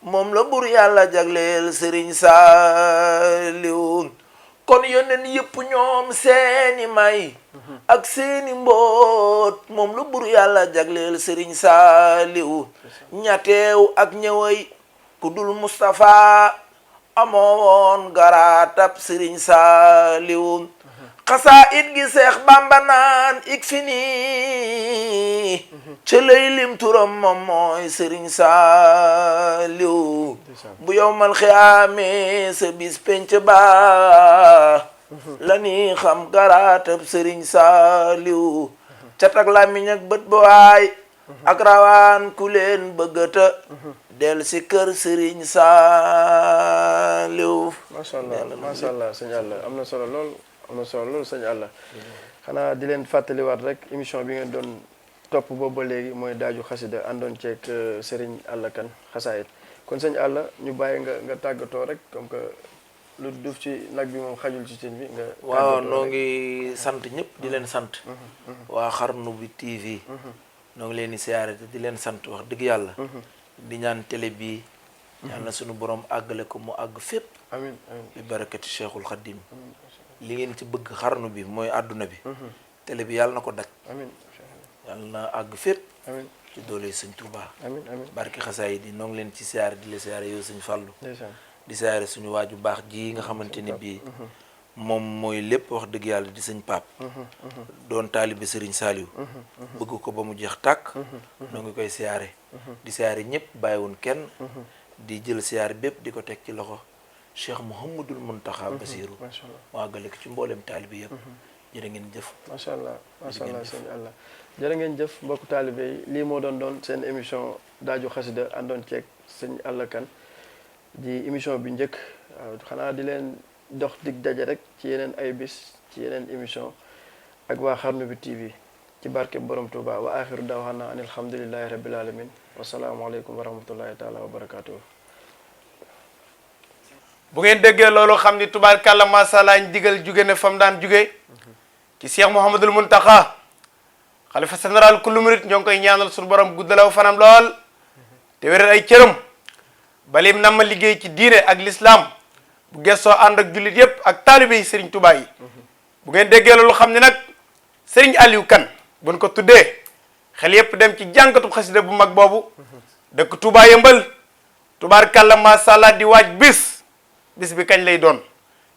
moom la buur yàlla jagleel Sëriñ Saaliw kon yónneen yëpp ñoom seeni may ak seeni mboot moom la buur yàlla jagleel Sëriñ Saaliw ñateew ak ñëway ku dul Mustafa amoo woon garaatab Sëriñ Saaliw xasaayid gi Seex Bamba naan ik fi nii ca lay lim turam moom mooy Sëriñ Saaliw bu yowmal xiyaame sa bis penc ba la ni xam garaatab Sëriñ Saaliw cat ak làmmiñ ak bët ba waay ak rawaan ku leen bëggata del si kër Sëriñ Saaliw. macha allah sëñ Alla am na solo lool sëñ Alla xanaa di leen fàttaliwaat rek émission bi ngeen doon topp boobu ba léegi mooy daaju xasida àndoon ceeg Sëriñ Alla Kane xasaayit kon sëñ Alla ñu bàyyi nga tàggatoo rek comme que lu duuf ci nag bi moom xajul ci cin bi nga. waaw noo ngi sant ñëpp di leen sant. waa Xarnu bi TV. noo ngi leen di siyaare te di leen sant wax dëgg yàlla. di ñaan télé bi ñaan na sunu borom àggale ko mu àgg fépp. amiin amiin bi barakati Cheikhul Khadim. li ngeen ci bëgg xarnu bi mooy àdduna bi. télé bi yàlla na ko daj. amiin yàlla na àgg fépp. amiin ci doole Sëñ Tuubaa. amiin amiin barki xasaay di noo ngi leen ci siyaare di la siyaare yow Sëñ Fallu. ndeysaan di siyaare suñu waaju baax ji nga xamante ni bii. moom mooy lépp wax dëgg yàlla di Sëñ Paap. doon taalibe Sëriñ Saaliw. bëgg ko ba mu jeex tàkk. noo ngi koy siyaare. di siyaare ñëpp bàyyiwun kenn. di jël siyaare bépp di ko teg ci loxo Cheikh Mouhamadul Muntaxa Basiru. macha allah waa gale ko ci mboolem taalibe yëpp. jërë ngeen jëf. macha allah sëñ Alla jërë ngeen jëf mbokku taalibe yi lii moo doon seen émission daaju xasida àndoon ceeg sëñ Alla Kane di émission bi njëkk waaw xanaa di leen dox dig daje rek ci yeneen ay bis ci yeneen émission ak waa Xarnu bi TV ci barke borom Touba wa axiru dawxana an alhamdulillahi rabbil alamin wasalaamualeykum wa rahmatullahi taala wa barakatuh. bu ngeen déggee loolu xam ni tubaarkàlla masala ñu digal jóge ne fam daan jóge ci Cheikh Mouhamadul Muntaxa xalifa général kullu murit ñoo ngi koy ñaanal suñu borom guddalaw fanam lool te wéral ay cëram balim nam ma liggéey ci diine ak l'islam bu gestoo ànd ak jullit yépp ak taalibe yi Serigne Touba yi bu ngeen déggee loolu xam ne nag Serigne Aliou Kane buñ ko tuddee xel yépp dem ci jànkatu xasida bu mag boobu dëkk Touba yëmbal tubaarkàlla masala di waaj bis bi kañ lay doon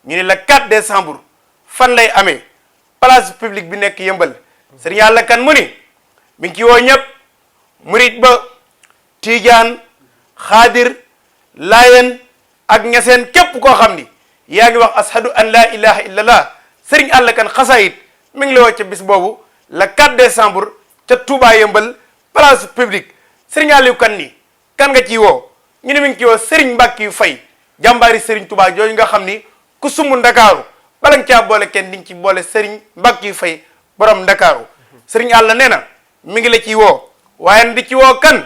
ñu ne la 4 décembre fan lay amee place publique bi nekk yëmbal Serigne Alla Kane mu ni mi ngi ci woo ñëpp murit ba Tiijaan Xaadir laayeen ak ñaseen képp koo xam ni yaa ngi wax ashadu an la ilaha illallah sëriñ Alla Kane xasaayit mi ngi la woo ca bis boobu le 4 décembre ca Touba Yëmbal place publique sëriñ Aliou Kane ni kan nga ciy woo ñu ne mi ngi ci woo sëriñ Mbàkke yu fay jàmbaari sëriñ Touba jooju nga xam ni ku sumb ndakaaru bala nga caa boole kenn di nga ci boole sëriñ Mbàkke yu fay borom ndakaaru sëriñ Alla nee na mi ngi la ciy woo waaye di ci woo kan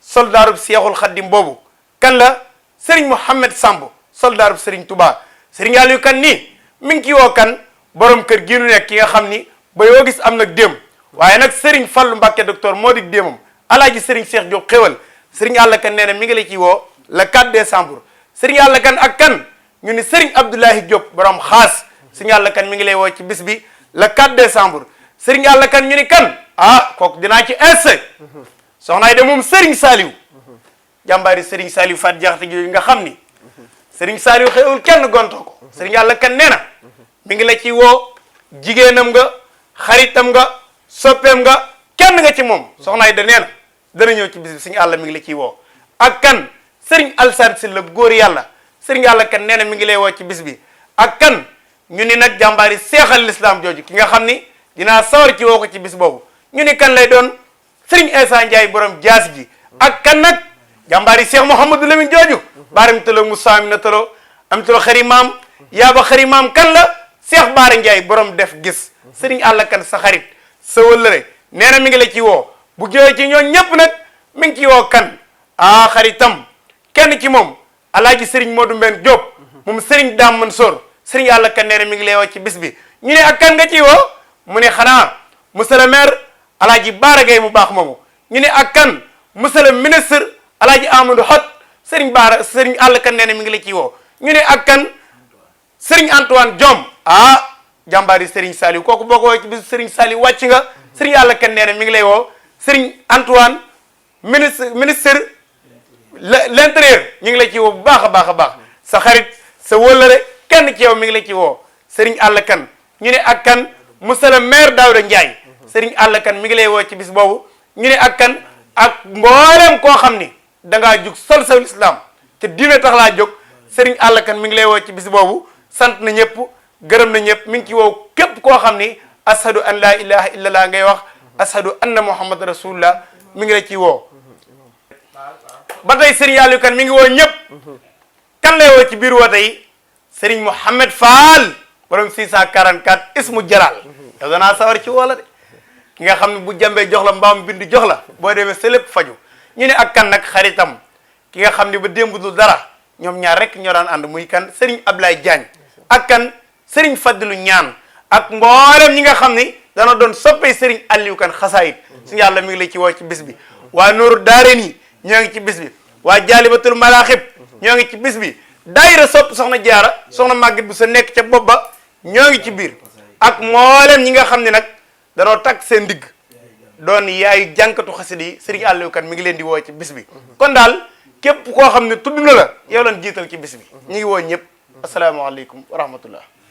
soldaarub Seexul Xaddim boobu kan la sëriñ Mouhamed Samb soldaarub sëriñ Touba sëriñ Aliou Kane nii mi ngi ciy woo kan borom kër gi nu nekk ki nga xam ni ba yoo gis am nag déem waaye nag sëriñ Fallu Mbàkke docteur moo di déemam alaaji sëriñ Cheikh Diop xéwal sëriñ Alla Kane nee na mi ngi la ciy woo le 4 décembre sëriñ Alla Kane ak kan ñu ni sëriñ Abdoulahi Diop borom xaas sëriñ Alla Kane mi ngi lay woo ci bis bi le 4 décembre sëriñ Alla Kane ñu ni kan kooku dinaa ci insé soxnaay de moom sëriñ Saliou jàmbaari sëriñ Saliou Fat Jaxate yooyu nga xam ni sëriñ Saliou xewul kenn gontoo ko sëriñ Alla Kane nee na mi ngi la ci woo jigéenam nga xaritam nga soppeem nga kenn nga ci moom soxnaay de nee na dana ñëw ci bis bi sëriñ Alla mi ngi la ciy woo ak kan sëriñ Alsaan si la góor yàlla sëriñ Alla Kane nee na mi ngi lay woo ci bis bi ak kan ñu ni nag jàmbaari seexal l'islam jooju ki nga xam ni dinaa sawar ci woo ko ci bis boobu ñu ni kan lay doon sëriñ Esa Ndiaye borom jaas ji ak kan nag jàmbaari Cheikh Mouhamadou Lamine jooju baaram talo Moussa mi na talo am talo xari maam yaaba xari maam kan la Cheikh Baara Ndiaye borom def gis sëriñ Alla Kane sa xarit sa wëllëre nee na mi ngi la ci woo bu jógee ci ñoom ñépp nag mi ngi ci woo kan xaritam kenn ci moom alaaji sëriñ Modou Mbène Diop moom sëriñ Dame Mansour sëriñ Alla Kane nee na mi ngi lay woo ci bis bi ñu ne ak kan nga ciy woo mu ne xanaa monsieur le maire alaaji Baara Gaye mu baax moomu ñu ne ak kan monsieur le ministre alaaji Amadou Hott sëriñ Alla Kane nee na mi ngi la ciy woo ñu ne ak kan sëriñ Antoine Diome jàmbaari sëriñ Saliou kooku boo ko woo ci bis sëriñ Saliou wàcc nga sëriñ Alla Kane nee na mi ngi lay woo sëriñ Antoine ministre l'intérieur ñu ngi la ci woo bu baax a baax a baax sa xarit sa wëllëre kenn ci yow mi ngi la ci woo sëriñ Alla Kane ñu ne ak kan monsieur le maire Daouda Ndiaye sëriñ Alla Kane mi ngi lay woo ci bis boobu ñu ne ak kan ak mboolem koo xam ni dangaa jug sol sa islam te diine tax laa jóg sëriñ Alla Kane mi ngi lay woo ci bis boobu sant na ñëpp gërëm na ñëpp mi ngi ci woo képp koo xam ni ashadu an la ilaha illallah ngay wax ashadu anna muhammad rasulullah mi ngi la ciy woo ba tey sëriñ Aliou Kane mi ngi woo ñëpp kan lay woo ci biir woote yi sëriñ Mouhamed Fall borom 644 ismu Jalal yow danaa sawar ci woola de ki nga xam ne bu jambee jox la mbaam bind jox la boo demee sa lépp faju ñu ne ak kan nag xaritam ki nga xam ne ba démb dul dara ñoom ñaar rek ñoo daan ànd muy kan sëriñ Ablaye Diagne ak kan sëriñ Fadilu ñaan ak mboolem ñi nga xam ni dana doon soppee sëriñ Aliou Kane xasaayit suñu yàlla mi ngi lay ci woo ci bis bi waa Nooru Daarayni ñoo ngi ci bis bi waa Jaalibatul Maraaxib ñoo ngi ci bis bi daayira sopp soxna jaara soxna màgget bu sa nekk ca bopp ba ñoo ngi ci biir ak mboolem ñi nga xam ne nag danoo takk seen digg doon yaayu jànkatu xasida yi sëriñ Aliou Kane mi ngi leen di woo ci bis bi kon daal képp koo xam ne tudd na la yow lan jiital ci bis bi ñu ngi woo ñëpp asalaamaaleykum wa rahmatullah